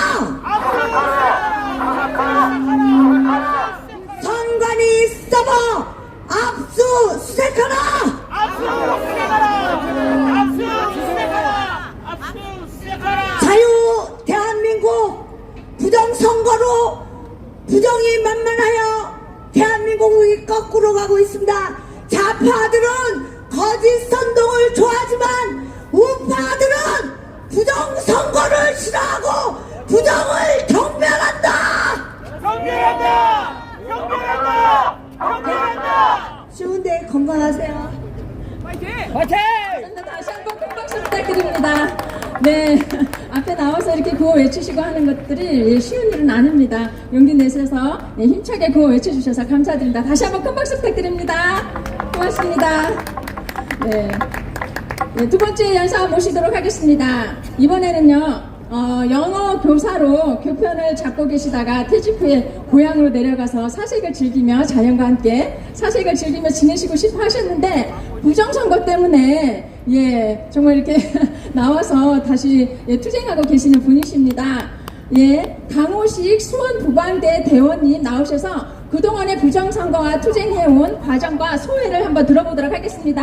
선관위 서버 압수수색하라. 자유 대한민국 부정선거로 부정이 만만하여 대한민국이 거꾸로 가고 있습니다. 좌파들은 거짓 선동을 좋아하지만 우파들은 부정선거를 싫어하고 부정을 경멸한다. 쉬운데 건강하세요. 다시 한번 큰 박수 부탁드립니다. 네, 앞에 나와서 이렇게 구호 외치시고 하는 것들이 쉬운 일은 아닙니다. 용기 내셔서 힘차게 구호 외쳐주셔서 감사드립니다. 다시 한번 큰 박수 부탁드립니다. 고맙습니다. 네, 두 번째 연사 모시도록 하겠습니다. 이번에는요. 영어 교사로 교편을 잡고 계시다가 퇴직 후에 고향으로 내려가서 사색을 즐기며 자연과 함께 사색을 즐기며 지내시고 싶어 하셨는데 부정선거 때문에 정말 이렇게 나와서 다시 투쟁하고 계시는 분이십니다. 강호식 수원부방대 대원님 나오셔서 그동안의 부정선거와 투쟁해온 과정과 소회를 한번 들어보도록 하겠습니다.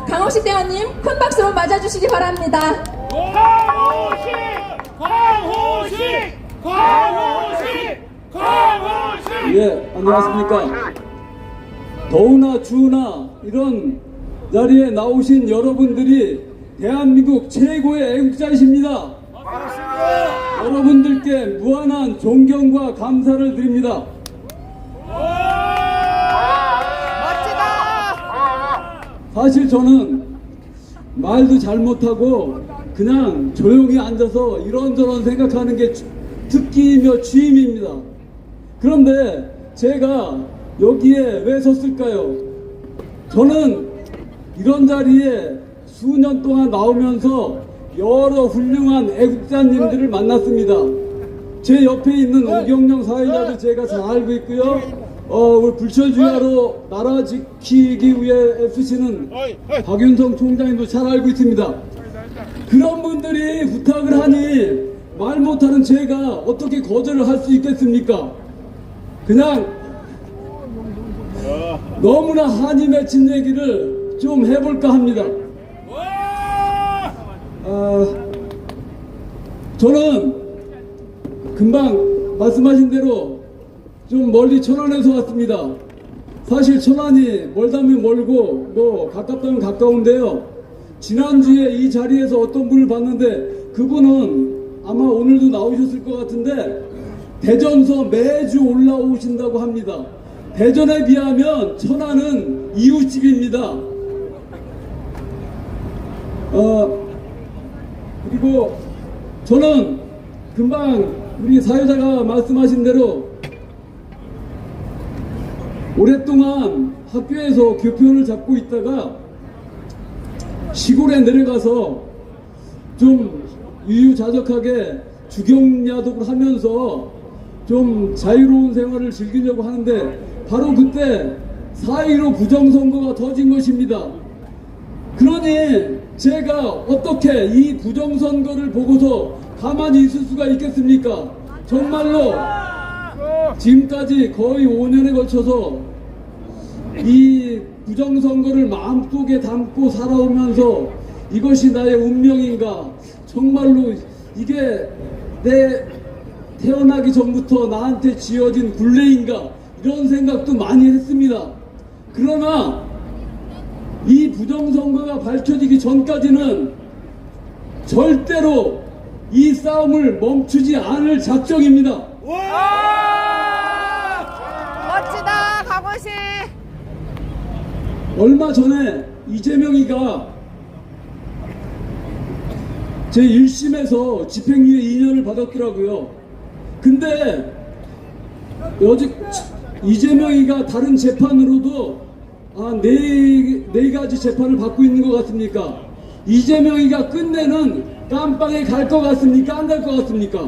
강호식 대원님 큰 박수로 맞아주시기 바랍니다. 예, 안녕하십니까. 더우나 추우나 이런 자리에 나오신 여러분들이 대한민국 최고의 애국자이십니다. 여러분들께 무한한 존경과 감사를 드립니다. 사실 저는 말도 잘 못하고 그냥 조용히 앉아서 이런저런 생각하는 게 특기이며 취임입니다. 그런데 제가 여기에 왜 섰을까요? 저는 이런 자리에 수년 동안 나오면서 여러 훌륭한 애국자님들을 만났습니다. 제 옆에 있는 오경영 사회자도 제가 잘 알고 있고요. 우리 불철주야로 나라 지키기 위해 애쓰시는 박윤성 총장님도 잘 알고 있습니다. 그런 분들이 부탁을 하니 말 못하는 제가 어떻게 거절을 할 수 있겠습니까? 그냥 너무나 한이 맺힌 얘기를 좀 해볼까 합니다. 저는 금방 말씀하신 대로 좀 멀리 천안에서 왔습니다. 사실 천안이 멀다면 멀고 뭐 가깝다면 가까운데요. 지난주에 이 자리에서 어떤 분을 봤는데 그분은 아마 오늘도 나오셨을 것 같은데 대전서 매주 올라오신다고 합니다. 대전에 비하면 천안은 이웃집입니다. 그리고 저는 금방 우리 사회자가 말씀하신 대로 오랫동안 학교에서 교편을 잡고 있다가 시골에 내려가서 좀 유유자적하게 주경야독을 하면서 좀 자유로운 생활을 즐기려고 하는데 바로 그때 4.15 부정선거가 터진 것입니다. 그러니 제가 어떻게 이 부정선거를 보고서 가만히 있을 수가 있겠습니까? 정말로 지금까지 거의 5년에 걸쳐서 이 부정선거를 마음속에 담고 살아오면서 이것이 나의 운명인가, 정말로 이게 내 태어나기 전부터 나한테 지어진 굴레인가, 이런 생각도 많이 했습니다. 그러나 이 부정선거가 밝혀지기 전까지는 절대로 이 싸움을 멈추지 않을 작정입니다. 멋지다, 강호식. 얼마 전에 이재명이가 제 1심에서 집행유예 2년을 받았더라고요. 근데 여직 이재명이가 다른 재판으로도 네 가지 재판을 받고 있는 것 같습니까? 이재명이가 끝내는 깜빵에 갈 것 같습니까? 안 갈 것 같습니까?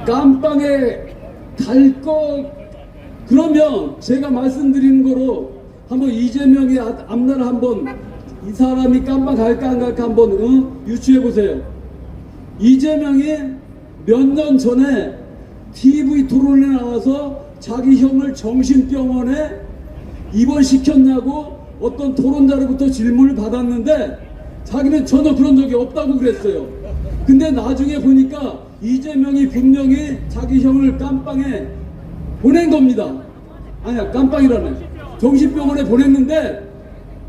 깜빵에 갈 것, 그러면 제가 말씀드리는 거로 한번 이재명의 앞날 한번 이 사람이 깜빵 갈까 안 갈까 한번 유추해 보세요. 이재명이 몇 년 전에 TV 토론에 나와서 자기 형을 정신병원에 입원시켰냐고 어떤 토론자로부터 질문을 받았는데 자기는 전혀 그런 적이 없다고 그랬어요. 근데 나중에 보니까 이재명이 분명히 자기 형을 깜빵에 보낸 겁니다. 아니야, 깜빡이라네. 정신병원에 보냈는데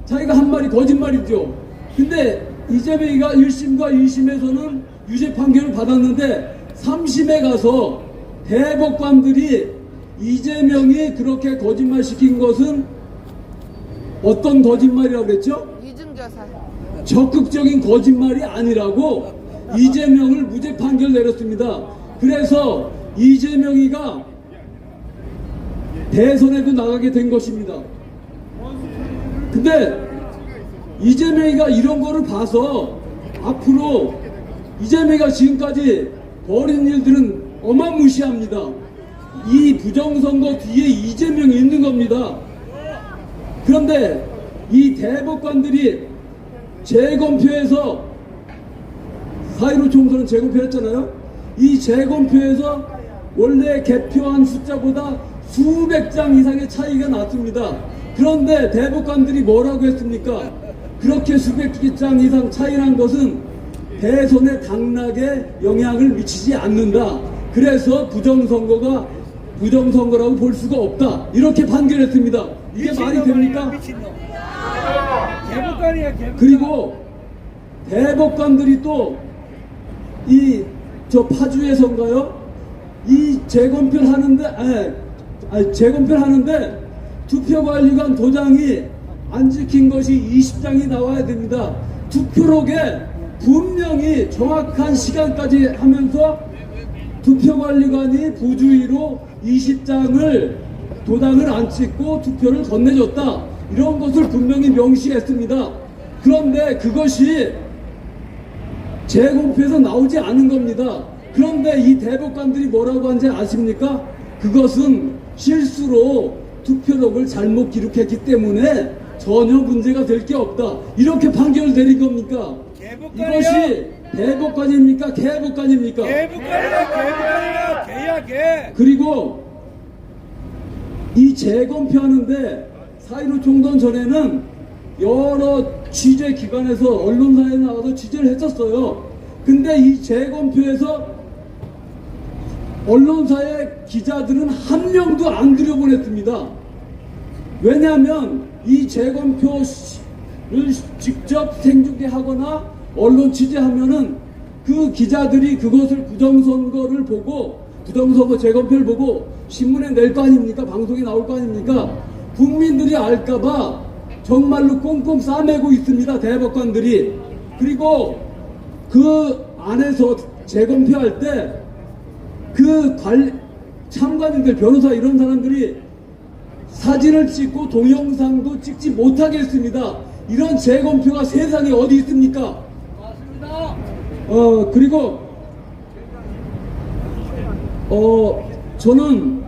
자기가 한 말이 거짓말이죠. 근데 이재명이가 1심과 2심에서는 유죄 판결을 받았는데 3심에 가서 대법관들이 이재명이 그렇게 거짓말 시킨 것은 어떤 거짓말이라고 그랬죠? 이중교사. 적극적인 거짓말이 아니라고 이재명을 무죄 판결 내렸습니다. 그래서 이재명이가 대선에도 나가게 된 것입니다. 근데 이재명이가 이런 거를 봐서 앞으로 이재명이가 지금까지 벌인 일들은 어마무시합니다. 이 부정선거 뒤에 이재명이 있는 겁니다. 그런데 이 대법관들이 재검표에서 4.15 총선은 재검표했잖아요. 이 재검표에서 원래 개표한 숫자보다 수백 장 이상의 차이가 났습니다. 그런데 대법관들이 뭐라고 했습니까? 그렇게 수백 장 이상 차이란 것은 대선의 당락에 영향을 미치지 않는다. 그래서 부정선거라고 볼 수가 없다. 이렇게 판결했습니다. 이게 말이 됩니까? 그리고 대법관들이 또 저 파주에서인가요? 이 재검표를 하는데 투표관리관 도장이 안 지킨 것이 20장이 나와야 됩니다. 투표록에 분명히 정확한 시간까지 하면서 투표관리관이 부주의로 20장을 도장을 안 찍고 투표를 건네줬다. 이런 것을 분명히 명시했습니다. 그런데 그것이 재검표에서 나오지 않은 겁니다. 그런데 이 대법관들이 뭐라고 한지 아십니까? 그것은 실수로 투표록을 잘못 기록했기 때문에 전혀 문제가 될 게 없다. 이렇게 판결을 내린 겁니까? 이것이 대법관입니까? 개법관입니까? 개북관이야, 개야, 개. 그리고 이 재검표하는데 4.15 총선 전에는 여러 취재 기관에서 언론사에 나와서 취재를 했었어요. 근데 이 재검표에서 언론사의 기자들은 한 명도 안 들여보냈습니다. 왜냐하면 이 재검표를 직접 생중계하거나 언론 취재하면은 그 기자들이 그것을 부정선거 재검표를 보고 신문에 낼 거 아닙니까? 방송에 나올 거 아닙니까? 국민들이 알까봐 정말로 꽁꽁 싸매고 있습니다. 대법관들이. 그리고 그 안에서 재검표할 때 그 참관인들, 변호사 이런 사람들이 사진을 찍고 동영상도 찍지 못하게 했습니다. 이런 재검표가 세상에 어디 있습니까? 그리고 저는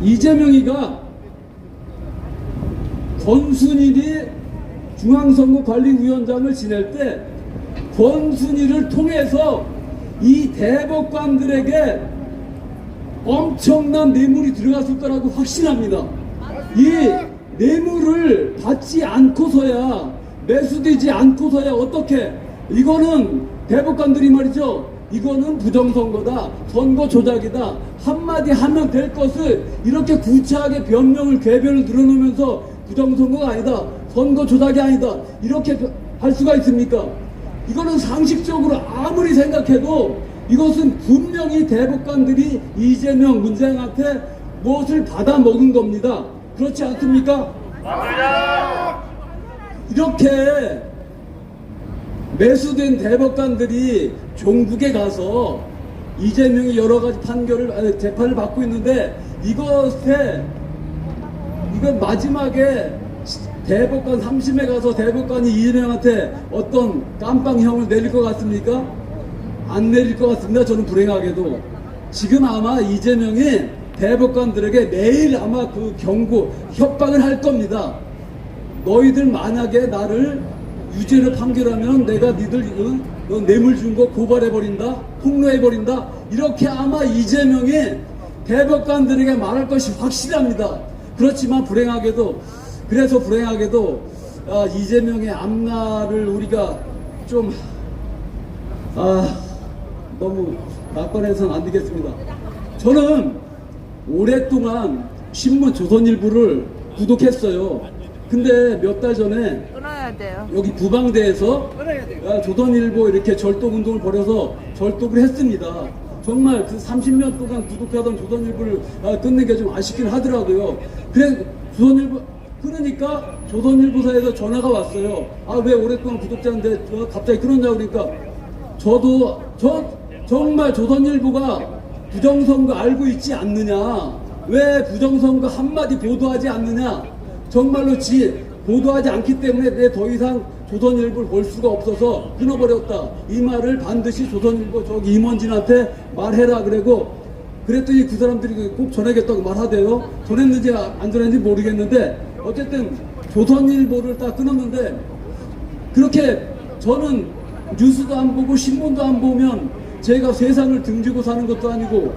이재명이가 권순일이 중앙선거관리위원장을 지낼 때 권순일을 통해서 이 대법관들에게 엄청난 뇌물이 들어갔을 거라고 확신합니다. 이 뇌물을 받지 않고서야, 매수되지 않고서야 어떻게, 이거는 대법관들이 말이죠, 이거는 부정선거다, 선거 조작이다, 한마디 하면 될 것을 이렇게 구차하게 궤변을 늘어놓으면서 부정선거가 아니다, 선거 조작이 아니다, 이렇게 할 수가 있습니까? 이거는 상식적으로 아무리 생각해도 이것은 분명히 대법관들이 이재명, 문재인한테 무엇을 받아 먹은 겁니다. 그렇지 않습니까? 맞습니다. 이렇게 매수된 대법관들이 종북에 가서 이재명이 여러 가지 재판을 받고 있는데 이건 마지막에 대법관 3심에 가서 대법관이 이재명한테 어떤 깜빵형을 내릴 것 같습니까? 안 내릴 것 같습니다. 저는 불행하게도. 지금 아마 이재명이 대법관들에게 내일 아마 그 협박을 할 겁니다. 너희들 만약에 나를 유죄로 판결하면 내가 너 뇌물 준 거 고발해버린다, 폭로해버린다, 이렇게 아마 이재명이 대법관들에게 말할 것이 확실합니다. 그렇지만 불행하게도 이재명의 앞날을 우리가 좀 너무 낙관해서는 안 되겠습니다. 저는 오랫동안 신문 조선일보를 구독했어요. 근데 몇 달 전에 끊어야 돼요. 여기 부방대에서 조선일보 이렇게 절독운동을 벌여서 절독을 했습니다. 정말 그 30년 동안 구독하던 조선일보를 끊는 게 좀 아쉽긴 하더라고요. 그래 조선일보 끊으니까 조선일보사에서 전화가 왔어요. 아, 왜 오랫동안 구독자인데 갑자기 끊었냐고. 그러니까 저도 정말 조선일보가 부정선거 알고 있지 않느냐, 왜 부정선거 한마디 보도하지 않느냐, 정말로 보도하지 않기 때문에 내 더 이상 조선일보를 볼 수가 없어서 끊어버렸다. 이 말을 반드시 조선일보 저기 임원진한테 말해라 그랬더니 그 사람들이 꼭 전하겠다고 말하대요. 전했는지 안 전했는지 모르겠는데 어쨌든 조선일보를 딱 끊었는데, 그렇게 저는 뉴스도 안 보고 신문도 안 보면 제가 세상을 등지고 사는 것도 아니고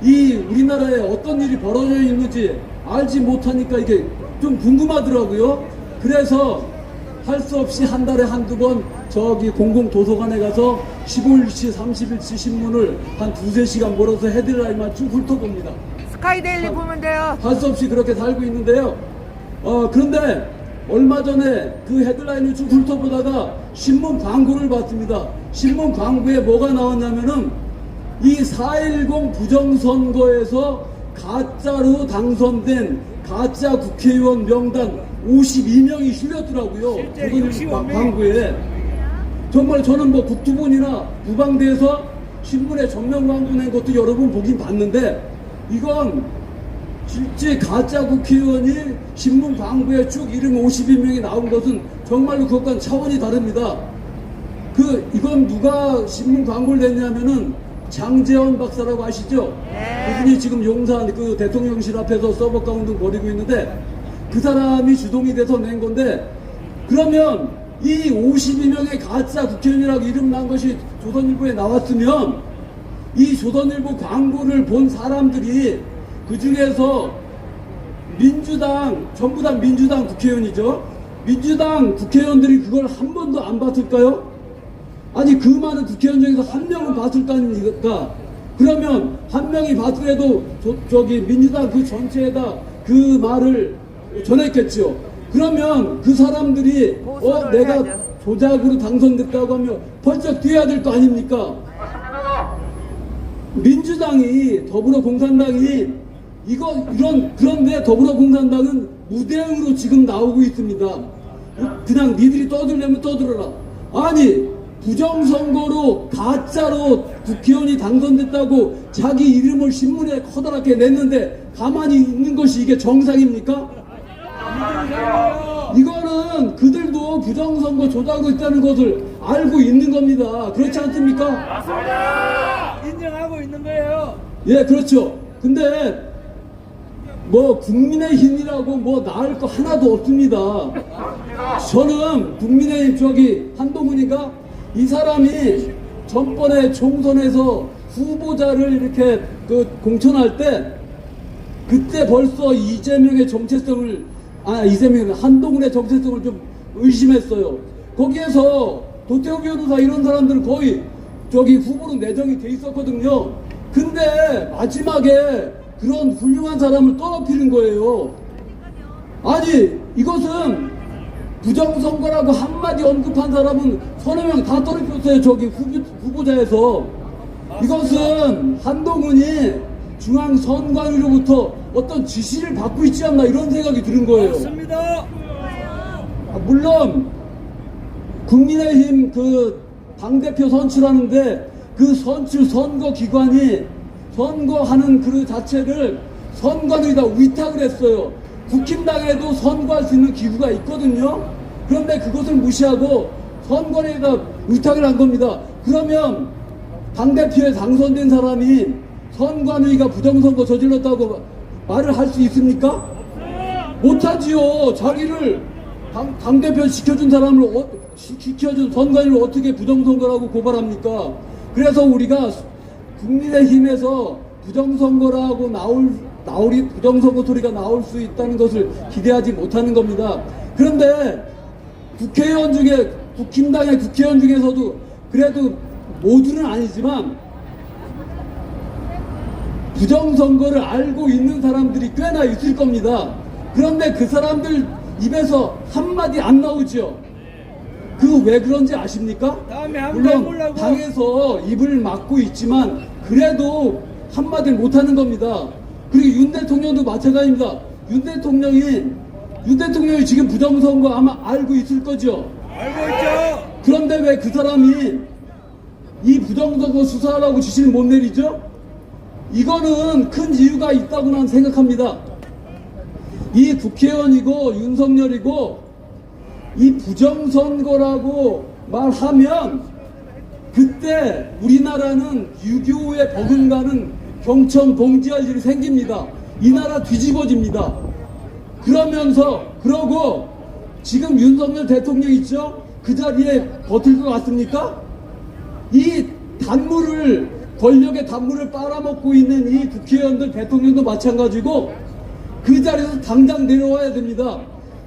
이 우리나라에 어떤 일이 벌어져 있는지 알지 못하니까 이게 좀 궁금하더라고요. 그래서 할 수 없이 한 달에 한두 번 저기 공공도서관에 가서 15일치 30일치 신문을 한 2-3시간 몰아서 헤드라인만 쭉 훑어봅니다. 스카이데일리 보면 돼요. 할 수 없이 그렇게 살고 있는데요. 그런데 얼마 전에 그 헤드라인을 쭉 훑어보다가 신문 광고를 봤습니다. 신문 광고에 뭐가 나왔냐면은 이 4.10 부정선거에서 가짜로 당선된 가짜 국회의원 명단 52명이 실렸더라고요. 조선일보 광고에. 정말 저는 뭐 국토본이나 부방대에서 신문에 전면 광고 낸 것도 여러 번 보긴 봤는데, 이건 실제 가짜 국회의원이 신문 광고에 쭉 이름 52명이 나온 것은 정말로 그것과는 차원이 다릅니다. 이건 누가 신문 광고를 냈냐면은 장재원 박사라고 아시죠? 네. 그분이 지금 용산 그 대통령실 앞에서 서버가 운동 벌이고 있는데 그 사람이 주동이 돼서 낸 건데, 그러면 이 52명의 가짜 국회의원이라고 이름 난 것이 조선일보에 나왔으면 이 조선일보 광고를 본 사람들이 그 중에서 민주당, 전부 다 민주당 국회의원이죠. 민주당 국회의원들이 그걸 한 번도 안 봤을까요? 아니, 그 많은 국회의원 중에서 한 명은 봤을 거 아닙니까? 그러면 한 명이 봤더라도 저기 민주당 그 전체에다 그 말을 전했겠죠. 그러면 그 사람들이 내가 해야죠. 조작으로 당선됐다고 하면 벌쩍 뛰어야 될 거 아닙니까? 민주당이, 더불어공산당이 그런데 더불어공산당은 무대응으로 지금 나오고 있습니다. 그냥 니들이 떠들려면 떠들어라. 아니, 부정선거로 가짜로 국회의원이 당선됐다고 자기 이름을 신문에 커다랗게 냈는데 가만히 있는 것이 이게 정상입니까? 이거는 그들도 부정선거 조작하고 있다는 것을 알고 있는 겁니다. 그렇지 않습니까? 맞습니다. 인정하고 있는 거예요. 예, 그렇죠. 근데 뭐 국민의힘이라고 뭐 나을 거 하나도 없습니다. 저는 국민의힘 저기 한동훈이가 이 사람이 전번에 총선에서 후보자를 이렇게 공천할 때 그때 벌써 이재명의 정체성을 한동훈의 정체성을 좀 의심했어요. 거기에서 도태우 변호사 이런 사람들은 거의 저기 후보로 내정이 돼 있었거든요. 근데 마지막에 그런 훌륭한 사람을 떨어뜨리는 거예요. 아니, 이것은 부정선거라고 한마디 언급한 사람은 서너 명 다 떨어뜨렸어요. 저기 후보자에서. 이것은 한동훈이 중앙선관위로부터 어떤 지시를 받고 있지 않나 이런 생각이 드는 거예요. 맞습니다. 물론 국민의힘 그 당대표 선출하는데 그 선거기관이 선거하는 그 자체를 선관위에다 위탁을 했어요. 국힘당에도 선거할 수 있는 기구가 있거든요. 그런데 그것을 무시하고 선관위에다 위탁을 한 겁니다. 그러면 당대표에 당선된 사람이 선관위가 부정선거 저질렀다고 말을 할 수 있습니까? 못하지요. 자기를 당대표 시켜준 사람을 시켜준 선관위를 어떻게 부정선거라고 고발합니까? 그래서 우리가 국민의힘에서 부정선거라고 부정선거 소리가 나올 수 있다는 것을 기대하지 못하는 겁니다. 그런데 국회의원 중에, 국힘당의 국회의원 중에서도 그래도 모두는 아니지만 부정선거를 알고 있는 사람들이 꽤나 있을 겁니다. 그런데 그 사람들 입에서 한마디 안 나오죠. 그 왜 그런지 아십니까? 다음에 한번 물론 해보려고. 당에서 입을 막고 있지만 그래도 한마디를 못하는 겁니다. 그리고 윤 대통령도 마찬가지입니다. 윤 대통령이 지금 부정선거 아마 알고 있을 거죠. 알고 있죠? 그런데 왜 그 사람이 이 부정선거 수사하라고 지시를 못 내리죠? 이거는 큰 이유가 있다고 난 생각합니다. 이 국회의원이고 윤석열이고 이 부정선거라고 말하면 그때 우리나라는 6.25에 버금가는 경청 동지할 일이 생깁니다. 이 나라 뒤집어집니다. 그러고 지금 윤석열 대통령 있죠? 그 자리에 버틸 것 같습니까? 이 권력의 단물을 빨아먹고 있는 이 국회의원들, 대통령도 마찬가지고 그 자리에서 당장 내려와야 됩니다.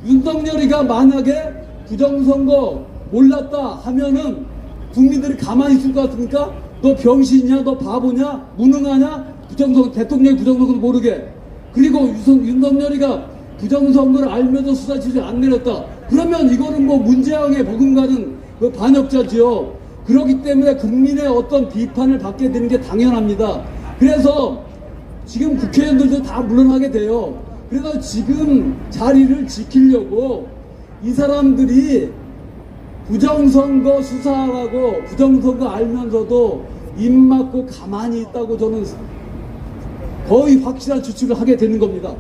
윤석열이가 만약에 부정선거 몰랐다 하면은 국민들이 가만히 있을 것 같습니까? 너 병신이냐? 너 바보냐? 무능하냐? 대통령이 부정선거도 모르게. 그리고 윤석열이가 부정선거를 알면서 수사지를 안 내렸다. 그러면 이거는 뭐 문재왕에 버금가는 그 반역자지요. 그렇기 때문에 국민의 어떤 비판을 받게 되는 게 당연합니다. 그래서 지금 국회의원들도 다 물러나게 돼요. 그래서 지금 자리를 지키려고 이 사람들이 부정선거 수사하고 부정선거 알면서도 입 막고 가만히 있다고 저는 거의 확실한 추측을 하게 되는 겁니다.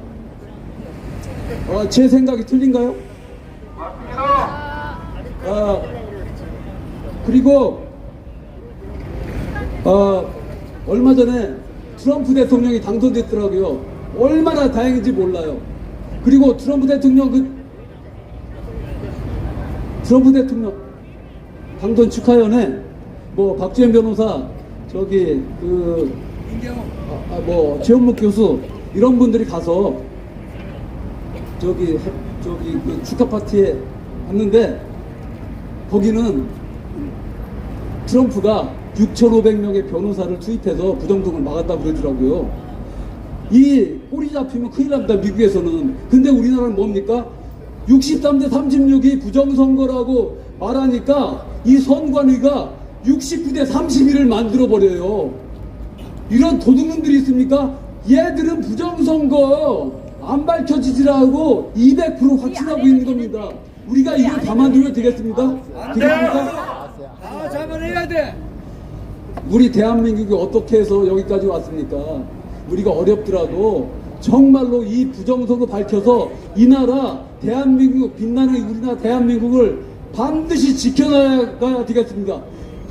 제 생각이 틀린가요? 그리고 얼마 전에 트럼프 대통령이 당선됐더라고요. 얼마나 다행인지 몰라요. 그리고 트럼프 대통령 당선 축하연에 뭐 박지원 변호사 최현목 교수 이런 분들이 가서 그 축하 파티에 갔는데 거기는 트럼프가 6,500명의 변호사를 투입해서 부정선거를 막았다고 그러더라고요. 이 꼬리 잡히면 큰일 납니다, 미국에서는. 근데 우리나라는 뭡니까? 63대 36이 부정선거라고 말하니까 이 선관위가 69대 31을 만들어버려요. 이런 도둑놈들이 있습니까? 얘들은 부정선거 안 밝혀지지라고 200% 확신하고 있는 겁니다. 우리가 이걸 가만두면 되겠습니까? 되겠습니까? 잡아내야 돼. 우리 대한민국이 어떻게 해서 여기까지 왔습니까? 우리가 어렵더라도 정말로 이 부정선거 밝혀서 이 나라 대한민국, 빛나는 우리나라 대한민국을 반드시 지켜나가야 되겠습니다.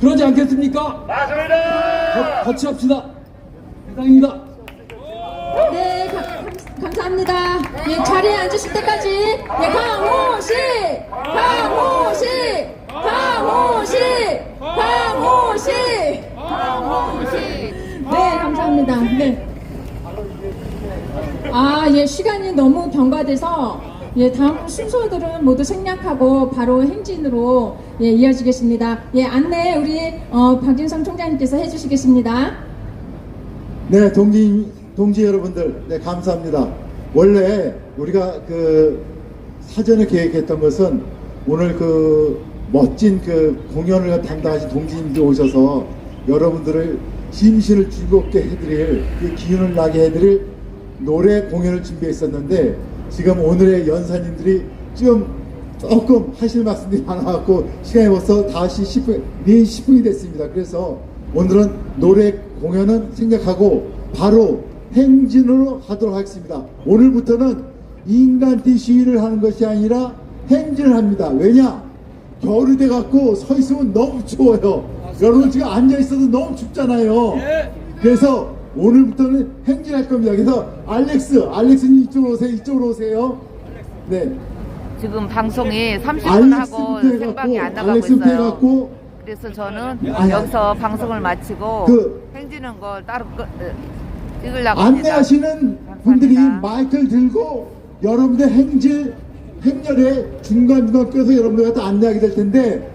그러지 않겠습니까? 맞습니다. 같이 합시다. 이상입니다. 네, 감사합니다. 예, 자리에 앉으실 때까지. 강호식! 네, 감사합니다. 네. 시간이 너무 경과돼서 다음 순서들은 모두 생략하고 바로 행진으로 이어지겠습니다. 안내 우리 박진성 총장님께서 해주시겠습니다. 네, 동지 여러분들, 네, 감사합니다. 원래 우리가 사전에 계획했던 것은 오늘 멋진 공연을 담당하신 동지님들 오셔서 여러분들을 심신을 즐겁게 해드릴, 기운을 나게 해드릴 노래 공연을 준비했었는데, 지금 오늘의 연사님들이 조금 하실 말씀들이 많아갖고 시간이 벌써 다시 10분이 됐습니다. 그래서 오늘은 노래 공연은 생략하고 바로 행진으로 하도록 하겠습니다. 오늘부터는 인간티 시위를 하는 것이 아니라 행진을 합니다. 왜냐? 겨울이 돼갖고 서 있으면 너무 추워요. 여러분 지금 앉아있어도 너무 춥잖아요. 그래서 오늘부터는 행진할 겁니다. 그래서 알렉스님 이쪽으로 오세요. 네. 지금 방송이 30분 하고 생방이 안 나가고 있어요. 그래서 저는 여기서 방송을 마치고 행진한 걸 따로 찍으려고 합니다. 안내하시는 분들이 마이크를 들고 여러분들 행렬에 중간중간 껴서 여러분들한테 안내하게 될 텐데,